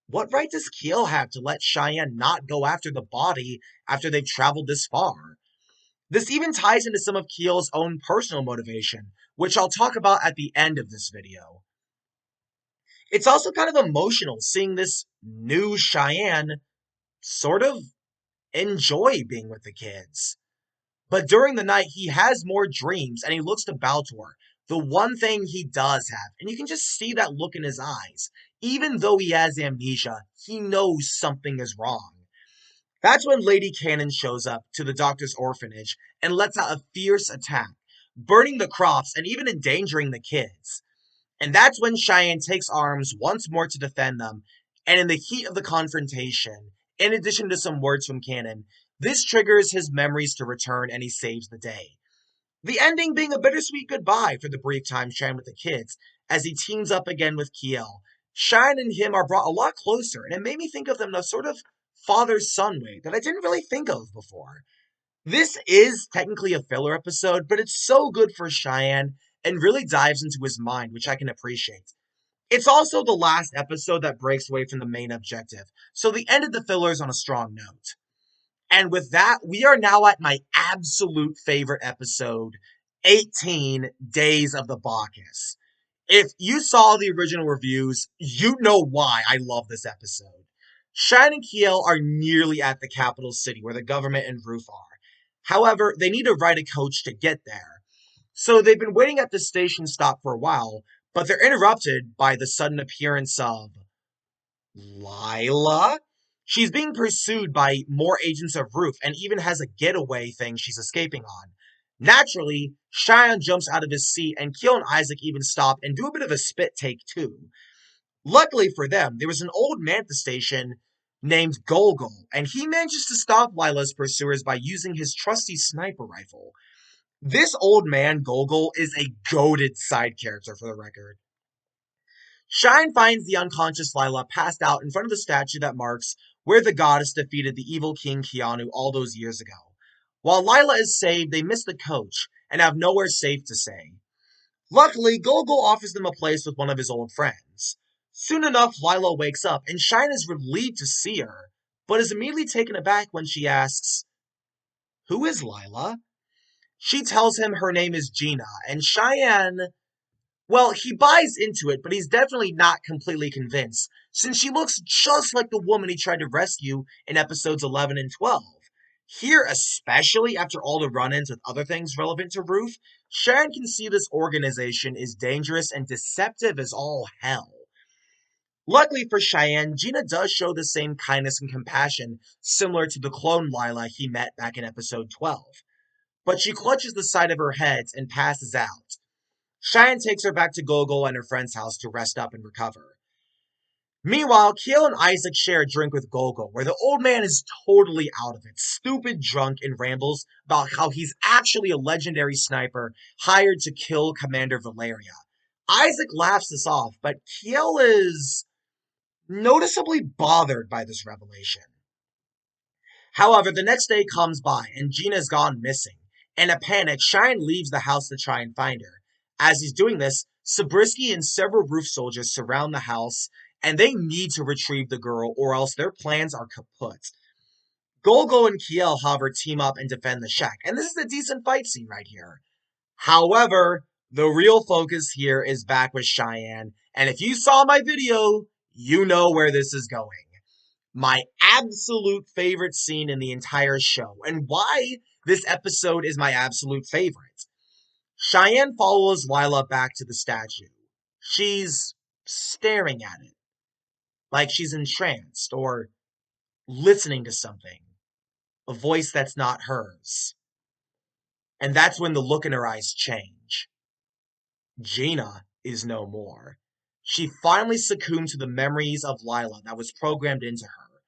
what right does Keel have to let Cheyenne not go after the body after they've traveled this far? This even ties into some of Keel's own personal motivation, which I'll talk about at the end of this video. It's also kind of emotional seeing this new Cheyenne sort of enjoy being with the kids. But during the night, he has more dreams and he looks to Baltor, the one thing he does have. And you can just see that look in his eyes. Even though he has amnesia, he knows something is wrong. That's when Lady Cannon shows up to the doctor's orphanage and lets out a fierce attack, burning the crops and even endangering the kids. And that's when Cheyenne takes arms once more to defend them. And in the heat of the confrontation, in addition to some words from Cannon, this triggers his memories to return and he saves the day. The ending being a bittersweet goodbye for the brief time Cheyenne with the kids as he teams up again with Kiel. Cheyenne and him are brought a lot closer, and it made me think of them in a sort of father-son way that I didn't really think of before. This is technically a filler episode, but it's so good for Cheyenne and really dives into his mind, which I can appreciate. It's also the last episode that breaks away from the main objective, so the end of the filler is on a strong note. And with that, we are now at my absolute favorite episode, 18 Days of the Bacchus. If you saw the original reviews, you know why I love this episode. Shine and Kiel are nearly at the capital city where the government and Roof are. However, they need to ride a coach to get there. So they've been waiting at the station stop for a while, but they're interrupted by the sudden appearance of Lila? She's being pursued by more agents of Roof and even has a getaway thing she's escaping on. Naturally, Cheyenne jumps out of his seat and Keel and Isaac even stop and do a bit of a spit take too. Luckily for them, there was an old man at the station named Golgol, and he manages to stop Lila's pursuers by using his trusty sniper rifle. This old man, Golgol, is a goated side character for the record. Shine finds the unconscious Lila passed out in front of the statue that marks where the goddess defeated the evil King Keanu all those years ago. While Lila is saved, they miss the coach and have nowhere safe to stay. Luckily, Gogol offers them a place with one of his old friends. Soon enough, Lila wakes up and Shine is relieved to see her, but is immediately taken aback when she asks, "Who is Lila?" She tells him her name is Gina, and Cheyenne, well, he buys into it, but he's definitely not completely convinced, since she looks just like the woman he tried to rescue in episodes 11 and 12. Here, especially after all the run-ins with other things relevant to Ruth, Sharon can see this organization is dangerous and deceptive as all hell. Luckily for Cheyenne, Gina does show the same kindness and compassion similar to the clone Lila he met back in episode 12. But she clutches the side of her head and passes out. Cheyenne takes her back to Gogol and her friend's house to rest up and recover. Meanwhile, Keel and Isaac share a drink with Gogol, where the old man is totally out of it, stupid drunk, and rambles about how he's actually a legendary sniper hired to kill Commander Valeria. Isaac laughs this off, but Keel is noticeably bothered by this revelation. However, the next day comes by, and Gina's gone missing. In a panic, Shine leaves the house to try and find her. As he's doing this, Zabriskie and several roof soldiers surround the house, and they need to retrieve the girl, or else their plans are kaput. Golgo and Kiel, however, team up and defend the shack, and this is a decent fight scene right here. However, the real focus here is back with Cheyenne, and if you saw my video, you know where this is going. My absolute favorite scene in the entire show, and why this episode is my absolute favorite. Cheyenne follows Lila back to the statue. She's staring at it, like she's entranced or listening to something, a voice that's not hers. And that's when the look in her eyes change. Gina is no more. She finally succumbed to the memories of Lila that was programmed into her.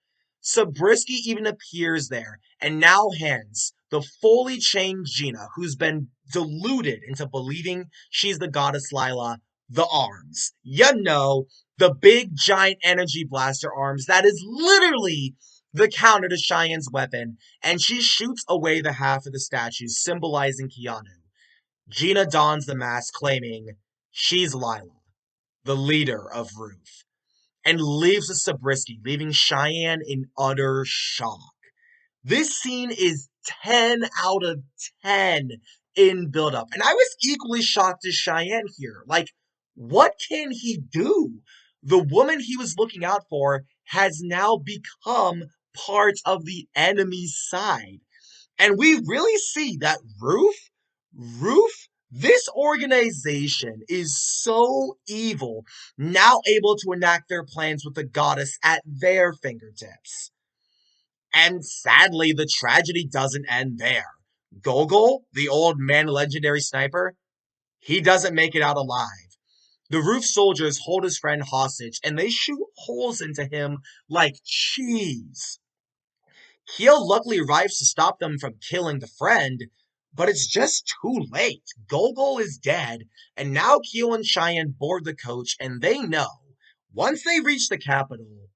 Zabriskie even appears there and now hands the fully chained Gina, who's been deluded into believing she's the goddess Lila, the arms. The big giant energy blaster arms that is literally the counter to Cheyenne's weapon, and she shoots away the half of the statue, symbolizing Keanu. Gina dons the mask, claiming she's Lila, the leader of Ruth, and leaves with Zabriskie, leaving Cheyenne in utter shock. This scene is 10 out of 10 in build-up, and I was equally shocked as Cheyenne here. Like, what can he do? The woman he was looking out for has now become part of the enemy's side. And we really see that Ruth, this organization is so evil, now able to enact their plans with the goddess at their fingertips. And sadly, the tragedy doesn't end there. Gogol, the old man legendary sniper, he doesn't make it out alive. The roof soldiers hold his friend hostage and they shoot holes into him like cheese. Keel luckily arrives to stop them from killing the friend, but it's just too late. Gogol is dead, and now Keel and Cheyenne board the coach, and they know once they reach the capital,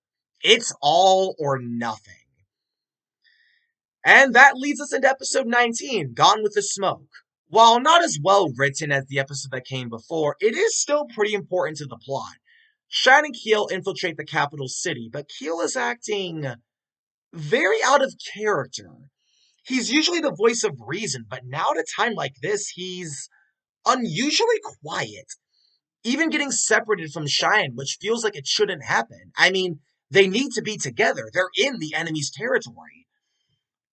it's all or nothing. And that leads us into episode 19, Gone with the Smoke. While not as well written as the episode that came before, it is still pretty important to the plot. Cheyenne and Keel infiltrate the capital city, but Keel is acting very out of character. He's usually the voice of reason, but now at a time like this, he's unusually quiet. Even getting separated from Cheyenne, which feels like it shouldn't happen. I mean, they need to be together. They're in the enemy's territory.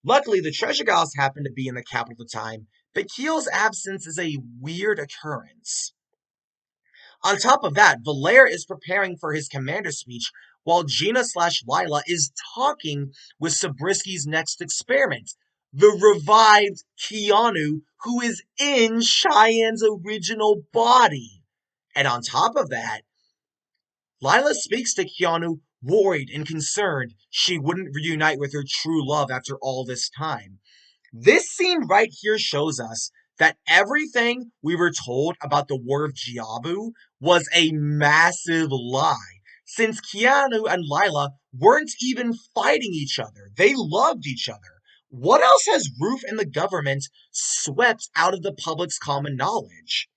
Luckily, the treasure gals happen to be in the capital at the time, but Keel's absence is a weird occurrence. On top of that, Valère is preparing for his commander speech while Gina/Lila is talking with Zabriskie's next experiment, the revived Keanu, who is in Cheyenne's original body. And on top of that, Lila speaks to Keanu, worried and concerned she wouldn't reunite with her true love after all this time. This scene right here shows us that everything we were told about the War of Jiabu was a massive lie, since Keanu and Lila weren't even fighting each other. They loved each other. What else has Ruth and the government swept out of the public's common knowledge?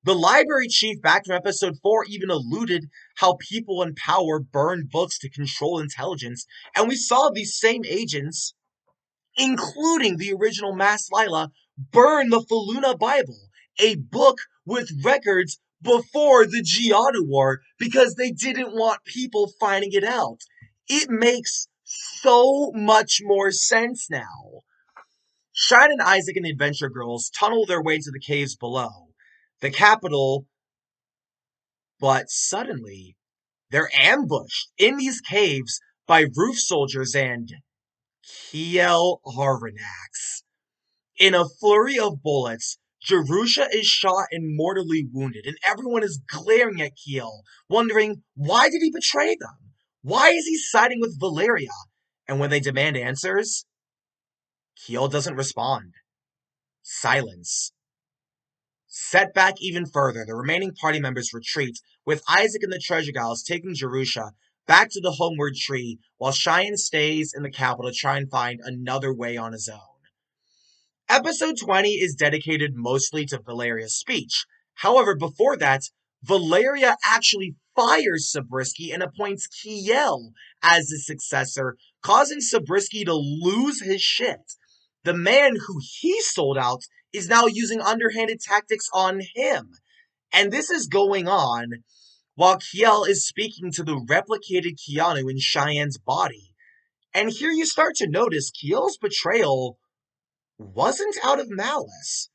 The library chief back from episode 4 even alluded how people in power burned books to control intelligence, and we saw these same agents, including the original Mass Lila, burn the Faluna Bible, a book with records before the Giada War, because they didn't want people finding it out. It makes so much more sense now. Shine and Isaac and the Adventure Girls tunnel their way to the caves below the capital, but suddenly they're ambushed in these caves by roof soldiers and Kiel Harvanax. In a flurry of bullets, Jerusha is shot and mortally wounded, and everyone is glaring at Kiel, wondering why did he betray them? Why is he siding with Valeria? And when they demand answers, Kiel doesn't respond. Silence. Set back even further, the remaining party members retreat, with Isaac and the Treasure Gals taking Jerusha back to the homeward tree, while Cheyenne stays in the capital to try and find another way on his own. Episode 20 is dedicated mostly to Valeria's speech. However, before that, Valeria actually fires Zabriskie and appoints Kiel as his successor, causing Zabriskie to lose his shit. The man who he sold out is now using underhanded tactics on him. And this is going on while Kiel is speaking to the replicated Keanu in Cheyenne's body. And here you start to notice Kiel's betrayal wasn't out of malice.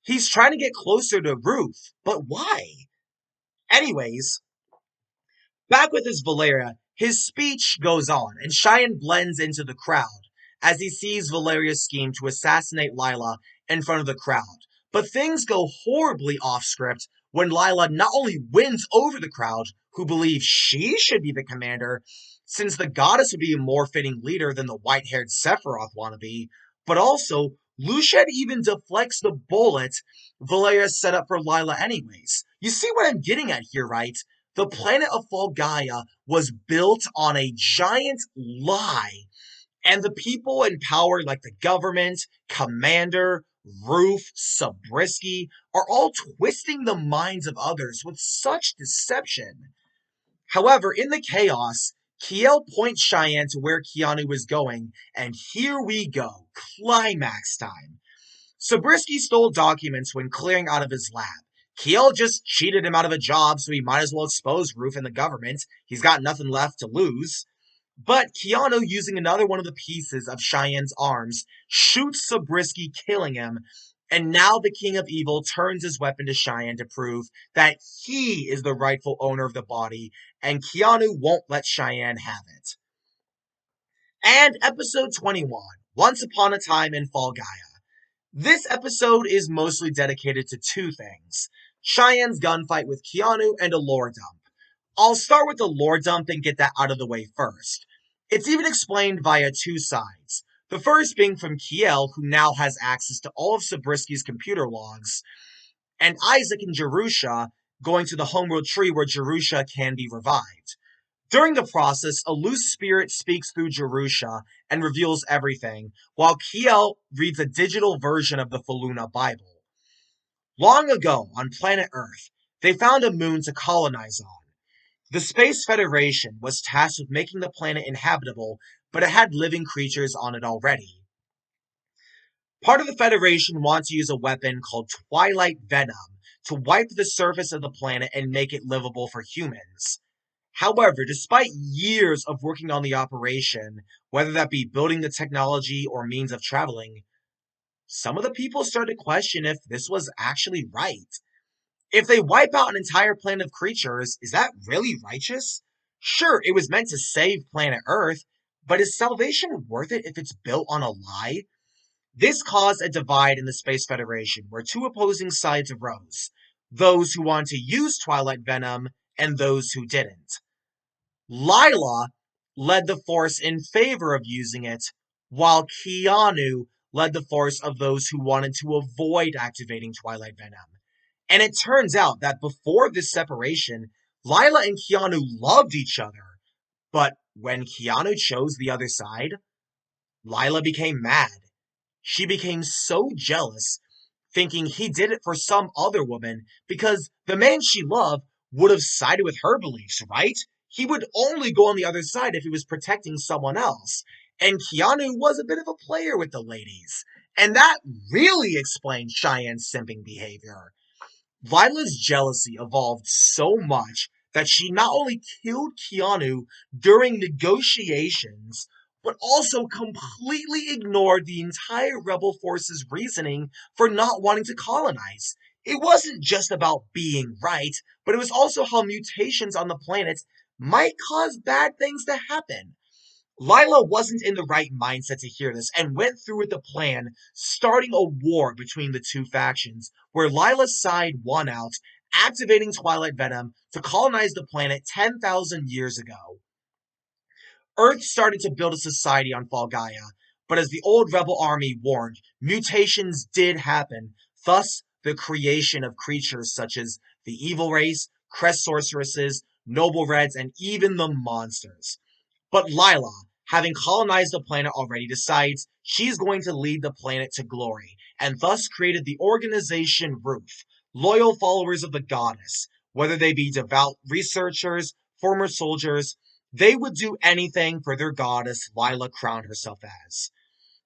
He's trying to get closer to Ruth, but why? Anyways, back with his Valeria, his speech goes on, and Cheyenne blends into the crowd as he sees Valeria's scheme to assassinate Lila in front of the crowd. But things go horribly off script when Lila not only wins over the crowd, who believe she should be the commander, since the goddess would be a more fitting leader than the white-haired Sephiroth wannabe, but also, Luciad even deflects the bullet Valeria set up for Lila anyways. You see what I'm getting at here, right? The planet of Falgaia was built on a giant lie, and the people in power, like the government, Commander, Roof, Sabrisky, are all twisting the minds of others with such deception. However, in the chaos, Kiel points Cheyenne to where Keanu is going, and here we go. Climax time. Sabrisky stole documents when clearing out of his lab. Kiel just cheated him out of a job, so he might as well expose Roof and the government. He's got nothing left to lose. But Keanu, using another one of the pieces of Cheyenne's arms, shoots Sabrisky, killing him. And now the King of Evil turns his weapon to Cheyenne to prove that he is the rightful owner of the body, and Keanu won't let Cheyenne have it. And episode 21, Once Upon a Time in Falgaia. This episode is mostly dedicated to two things: Cheyenne's gunfight with Keanu and a lore dump. I'll start with the lore dump and get that out of the way first. It's even explained via two sides. The first being from Kiel, who now has access to all of Sabrisky's computer logs, and Isaac and Jerusha going to the homeworld tree where Jerusha can be revived. During the process, a loose spirit speaks through Jerusha and reveals everything, while Kiel reads a digital version of the Faluna Bible. Long ago, on planet Earth, they found a moon to colonize on. The Space Federation was tasked with making the planet inhabitable, but it had living creatures on it already. Part of the Federation wants to use a weapon called Twilight Venom to wipe the surface of the planet and make it livable for humans. However, despite years of working on the operation, whether that be building the technology or means of traveling, some of the people started to question if this was actually right. If they wipe out an entire planet of creatures, is that really righteous? Sure, it was meant to save planet Earth, but is salvation worth it if it's built on a lie? This caused a divide in the Space Federation, where two opposing sides arose: those who wanted to use Twilight Venom and those who didn't. Lila led the force in favor of using it, while Keanu led the force of those who wanted to avoid activating Twilight Venom. And it turns out that before this separation, Lila and Keanu loved each other. But when Keanu chose the other side, Lila became mad. She became so jealous, thinking he did it for some other woman because the man she loved would have sided with her beliefs, right? He would only go on the other side if he was protecting someone else. And Keanu was a bit of a player with the ladies. And that really explains Cheyenne's simping behavior. Lila's jealousy evolved so much that she not only killed Keanu during negotiations, but also completely ignored the entire Rebel Force's reasoning for not wanting to colonize. It wasn't just about being right, but it was also how mutations on the planet might cause bad things to happen. Lila wasn't in the right mindset to hear this and went through with the plan, starting a war between the two factions, where Lila's side won out, activating Twilight Venom to colonize the planet 10,000 years ago. Earth started to build a society on Falgaia, but as the old rebel army warned, mutations did happen, thus the creation of creatures such as the evil race, crest sorceresses, noble reds, and even the monsters. But Lila, having colonized the planet already, decides she's going to lead the planet to glory, and thus created the organization Roof, loyal followers of the goddess. Whether they be devout researchers, former soldiers, they would do anything for their goddess Lila crowned herself as.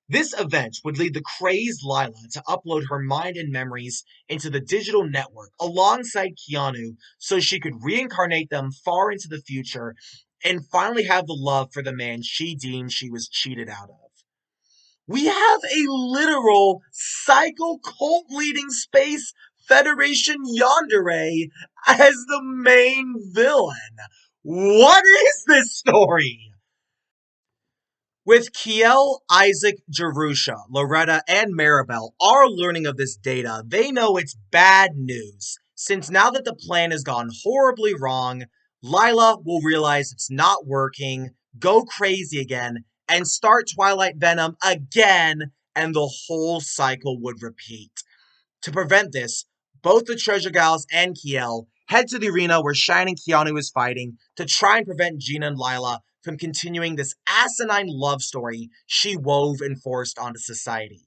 This event would lead the crazed Lila to upload her mind and memories into the digital network alongside Keanu so she could reincarnate them far into the future and finally have the love for the man she deemed she was cheated out of. We have a literal psycho cult leading Space Federation yandere as the main villain. What is this story? With Kiel, Isaac, Jerusha, Loretta, and Maribel all learning of this data, they know it's bad news. Since now that the plan has gone horribly wrong, Lila will realize it's not working, go crazy again, and start Twilight Venom again, and the whole cycle would repeat. To prevent this, both the Treasure Gals and Kiel head to the arena where Shine and Keanu is fighting to try and prevent Gina and Lila from continuing this asinine love story she wove and forced onto society.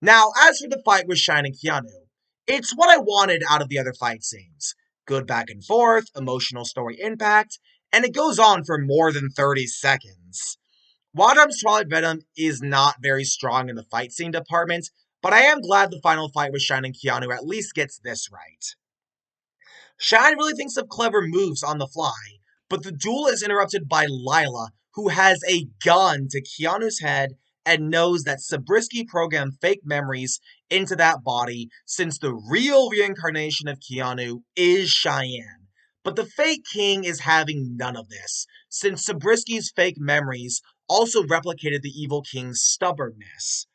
Now, as for the fight with Shine and Keanu, it's what I wanted out of the other fight scenes. Good back and forth, emotional story impact, and it goes on for more than 30 seconds. Wadum's Twilight Venom is not very strong in the fight scene department, but I am glad the final fight with Shine and Keanu at least gets this right. Shine really thinks of clever moves on the fly, but the duel is interrupted by Lila, who has a gun to Keanu's head and knows that Zabriskie programmed fake memories into that body since the real reincarnation of Keanu is Cheyenne. But the fake king is having none of this, since Zabriskie's fake memories also replicated the evil king's stubbornness.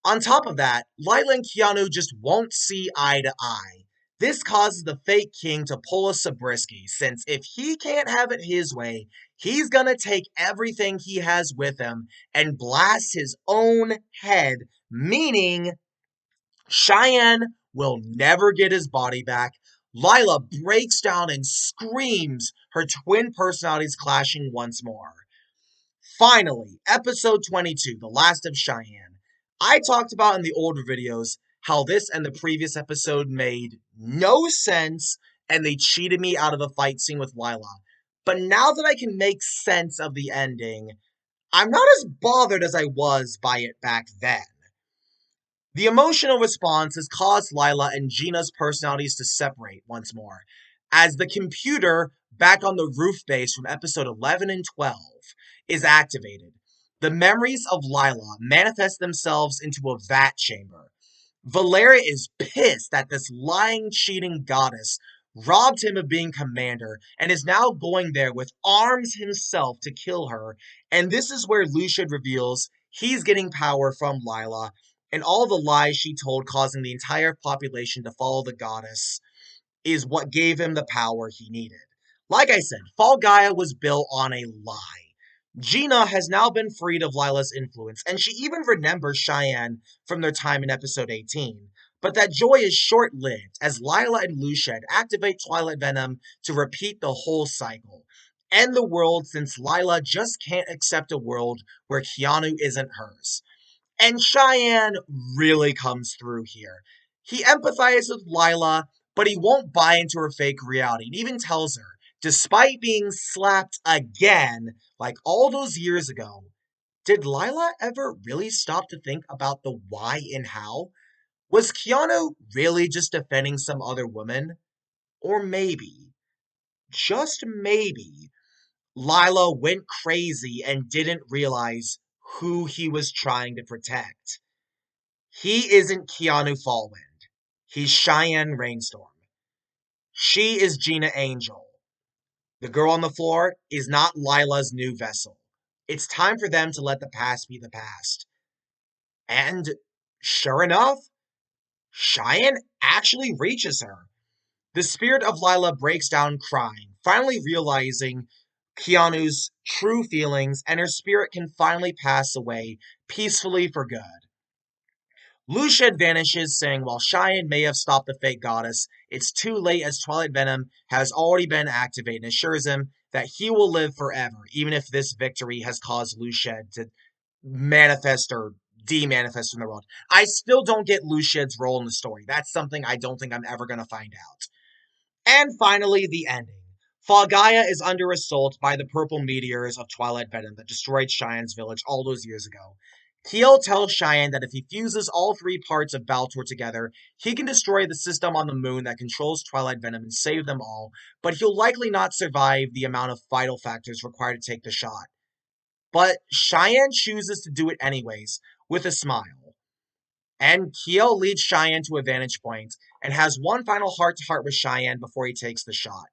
On top of that, Lila and Keanu just won't see eye to eye. This causes the fake king to pull a Zabriskie, since if he can't have it his way, he's gonna take everything he has with him and blast his own head, meaning Cheyenne will never get his body back. Lila breaks down and screams, her twin personalities clashing once more. Finally, episode 22, The Last of Cheyenne. I talked about in the older videos how this and the previous episode made no sense and they cheated me out of the fight scene with Lila. But now that I can make sense of the ending, I'm not as bothered as I was by it back then. The emotional response has caused Lila and Gina's personalities to separate once more, as the computer back on the roof base from episode 11 and 12 is activated. The memories of Lila manifest themselves into a vat chamber. Valeria is pissed that this lying, cheating goddess robbed him of being commander and is now going there with arms himself to kill her. And this is where Lucian reveals he's getting power from Lila and all the lies she told, causing the entire population to follow the goddess, is what gave him the power he needed. Like I said, Fall Gaia was built on a lie. Gina has now been freed of Lila's influence, and she even remembers Cheyenne from their time in episode 18. But that joy is short-lived, as Lila and Lucian activate Twilight Venom to repeat the whole cycle. End the world, since Lila just can't accept a world where Keanu isn't hers. And Cheyenne really comes through here. He empathizes with Lila, but he won't buy into her fake reality, and even tells her, despite being slapped again, like all those years ago, did Lila ever really stop to think about the why and how? Was Keanu really just defending some other woman? Or maybe, just maybe, Lila went crazy and didn't realize who he was trying to protect. He isn't Keanu Fallwind. He's Cheyenne Rainstorm. She is Gina Angel. The girl on the floor is not Lila's new vessel. It's time for them to let the past be the past. And sure enough, Cheyenne actually reaches her. The spirit of Lila breaks down crying, finally realizing Keanu's true feelings, and her spirit can finally pass away peacefully for good. Lucian vanishes, saying while Cheyenne may have stopped the fake goddess, it's too late as Twilight Venom has already been activated and assures him that he will live forever, even if this victory has caused Lucian to manifest or demanifest from the world. I still don't get Lucian's role in the story. That's something I don't think I'm ever going to find out. And finally, the ending. Falgaia is under assault by the purple meteors of Twilight Venom that destroyed Cheyenne's village all those years ago. Keel tells Cheyenne that if he fuses all three parts of Baltor together, he can destroy the system on the moon that controls Twilight Venom and save them all, but he'll likely not survive the amount of vital factors required to take the shot. But Cheyenne chooses to do it anyways, with a smile. And Keel leads Cheyenne to a vantage point and has one final heart-to-heart with Cheyenne before he takes the shot.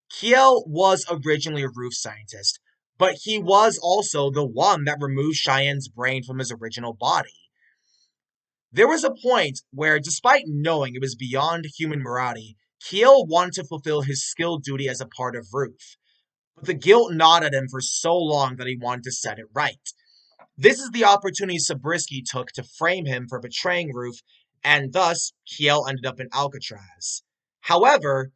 Keel was originally a roof scientist, but he was also the one that removed Cheyenne's brain from his original body. There was a point where, despite knowing it was beyond human morality, Keel wanted to fulfill his skilled duty as a part of Roof. but the guilt gnawed at him for so long that he wanted to set it right. This is the opportunity Zabriskie took to frame him for betraying Ruth, and thus Kiel ended up in Alcatraz. However,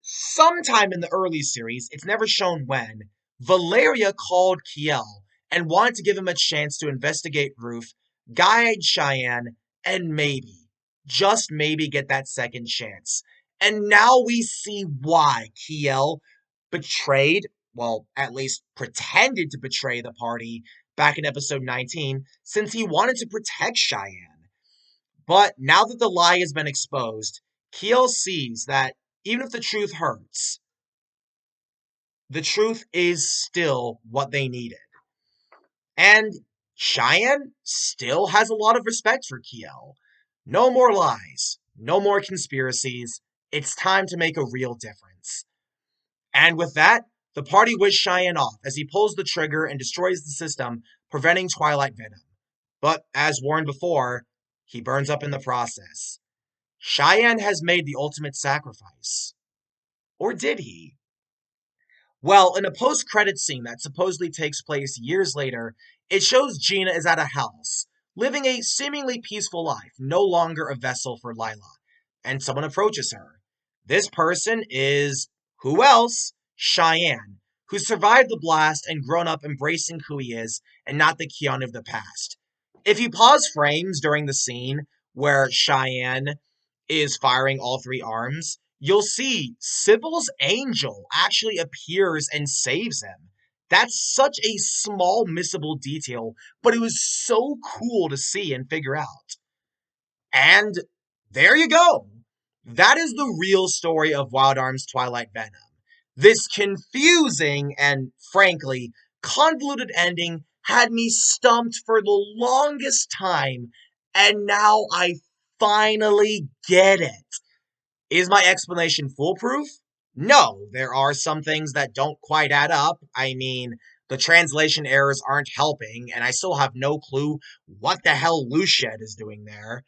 sometime in the early series, it's never shown when, Valeria called Kiel and wanted to give him a chance to investigate Ruth, guide Cheyenne, and maybe, just maybe, get that second chance. And now we see why Kiel betrayed, well, at least pretended to betray the party back in episode 19, since he wanted to protect Cheyenne. But now that the lie has been exposed, Kiel sees that even if the truth hurts, the truth is still what they needed. And Cheyenne still has a lot of respect for Kiel. No more lies, no more conspiracies. It's time to make a real difference. And with that, the party wishes Cheyenne off as he pulls the trigger and destroys the system, preventing Twilight Venom. But as warned before, he burns up in the process. Cheyenne has made the ultimate sacrifice. Or did he? Well, in a post-credit scene that supposedly takes place years later, it shows Gina is at a house, living a seemingly peaceful life, no longer a vessel for Lila. And someone approaches her. This person is, who else? Cheyenne, who survived the blast and grown up embracing who he is, and not the Keanu of the past. If you pause frames during the scene where Cheyenne is firing all three arms, you'll see Sybil's angel actually appears and saves him. That's such a small missable detail, but it was so cool to see and figure out. And there you go. That is the real story of Wild Arms Twilight Venom. This confusing and, frankly, convoluted ending had me stumped for the longest time, and now I finally get it. Is my explanation foolproof? No, there are some things that don't quite add up. I mean, the translation errors aren't helping, and I still have no clue what the hell Luciad is doing there.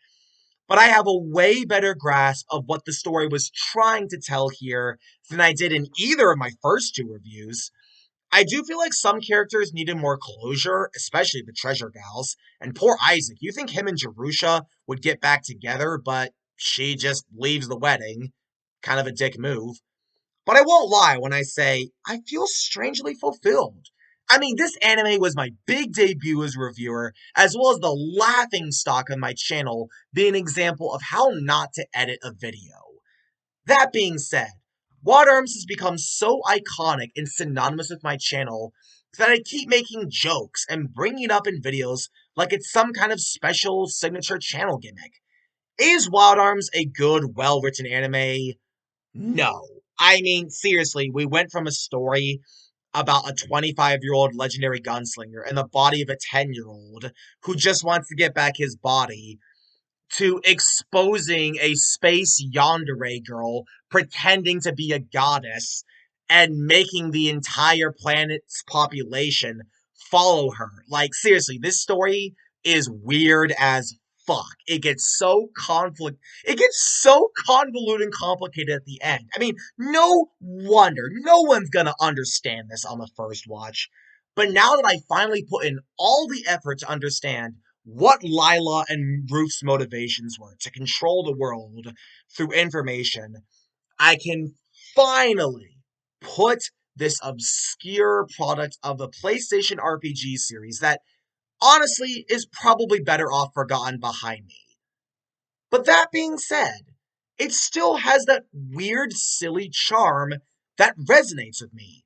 But I have a way better grasp of what the story was trying to tell here than I did in either of my first two reviews. I do feel like some characters needed more closure, especially the Treasure Gals. And poor Isaac, you think him and Jerusha would get back together, but she just leaves the wedding. Kind of a dick move. But I won't lie when I say I feel strangely fulfilled. I mean, this anime was my big debut as a reviewer, as well as the laughing stock of my channel being an example of how not to edit a video. That being said, Wild Arms has become so iconic and synonymous with my channel that I keep making jokes and bringing it up in videos like it's some kind of special signature channel gimmick. Is Wild Arms a good, well-written anime? No. I mean, seriously, we went from a story about a 25-year-old legendary gunslinger in the body of a 10-year-old who just wants to get back his body to exposing a space yandere girl pretending to be a goddess and making the entire planet's population follow her. Like, seriously, this story is weird as fuck. It gets so convoluted and complicated at the end. I mean, no wonder no one's gonna understand this on the first watch. But now that I finally put in all the effort to understand what Lila and Ruth's motivations were to control the world through information, I can finally put this obscure product of the PlayStation RPG series that honestly is probably better off forgotten behind me. But that being said, it still has that weird, silly charm that resonates with me.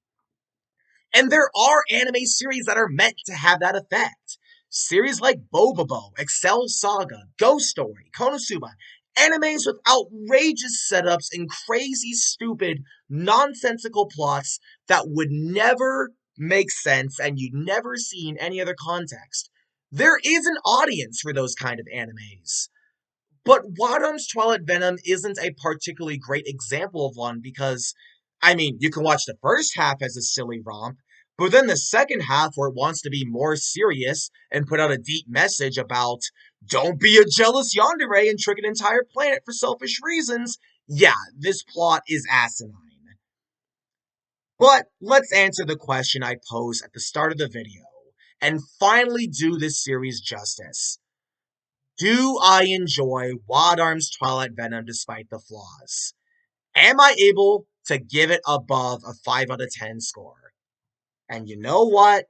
And there are anime series that are meant to have that effect. Series like Bobobo, Excel Saga, Ghost Story, Konosuba, animes with outrageous setups and crazy, stupid, nonsensical plots that would never make sense and you'd never see in any other context. There is an audience for those kind of animes. But Wadum's Twilight Venom isn't a particularly great example of one because, I mean, you can watch the first half as a silly romp, but then the second half where it wants to be more serious and put out a deep message about don't be a jealous yandere and trick an entire planet for selfish reasons. Yeah, this plot is asinine. But let's answer the question I posed at the start of the video and finally do this series justice. Do I enjoy Wad Arm's Twilight Venom despite the flaws? Am I able to give it above a 5 out of 10 score? And you know what?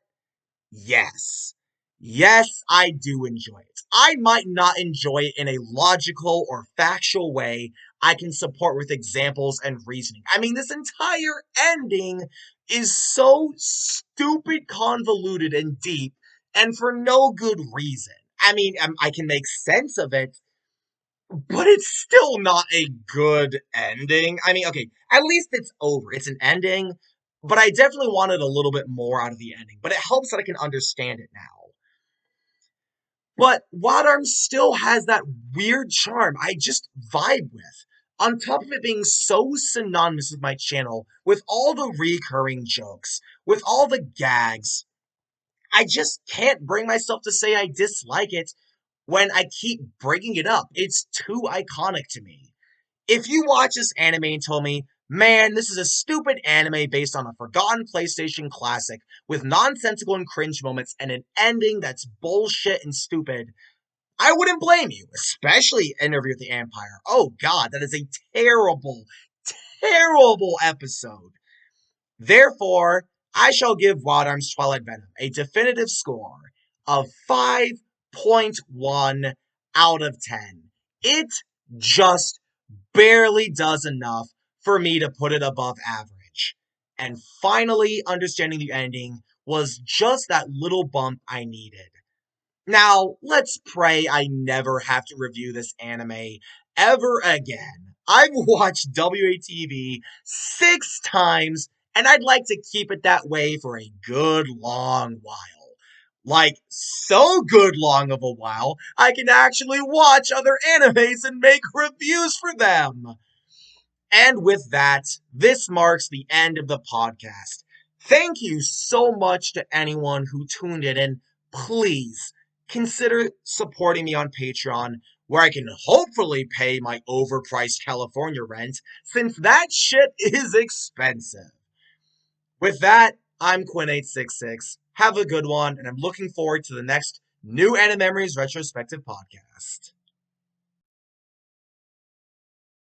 Yes. Yes, I do enjoy it. I might not enjoy it in a logical or factual way I can support with examples and reasoning. I mean, this entire ending is so stupid, convoluted, and deep, and for no good reason. I mean, I can make sense of it, but it's still not a good ending. I mean, okay, at least it's over. It's an ending, but I definitely wanted a little bit more out of the ending. But it helps that I can understand it now. But Wadarm still has that weird charm I just vibe with. On top of it being so synonymous with my channel, with all the recurring jokes, with all the gags, I just can't bring myself to say I dislike it when I keep bringing it up. It's too iconic to me. If you watch this anime and told me, man, this is a stupid anime based on a forgotten PlayStation classic with nonsensical and cringe moments and an ending that's bullshit and stupid, I wouldn't blame you, especially Interview with the Empire. Oh god, that is a terrible, terrible episode. Therefore, I shall give Wadarm's Twilight Venom a definitive score of 5.1 out of 10. It just barely does enough for me to put it above average. And finally, understanding the ending was just that little bump I needed. Now, let's pray I never have to review this anime ever again. I've watched WATV 6 times, and I'd like to keep it that way for a good long while. Like, so good long of a while, I can actually watch other animes and make reviews for them. And with that, this marks the end of the podcast. Thank you so much to anyone who tuned in, and please consider supporting me on Patreon, where I can hopefully pay my overpriced California rent, since that shit is expensive. With that, I'm Quinn866. Have a good one, and I'm looking forward to the next new Animemories Retrospective podcast.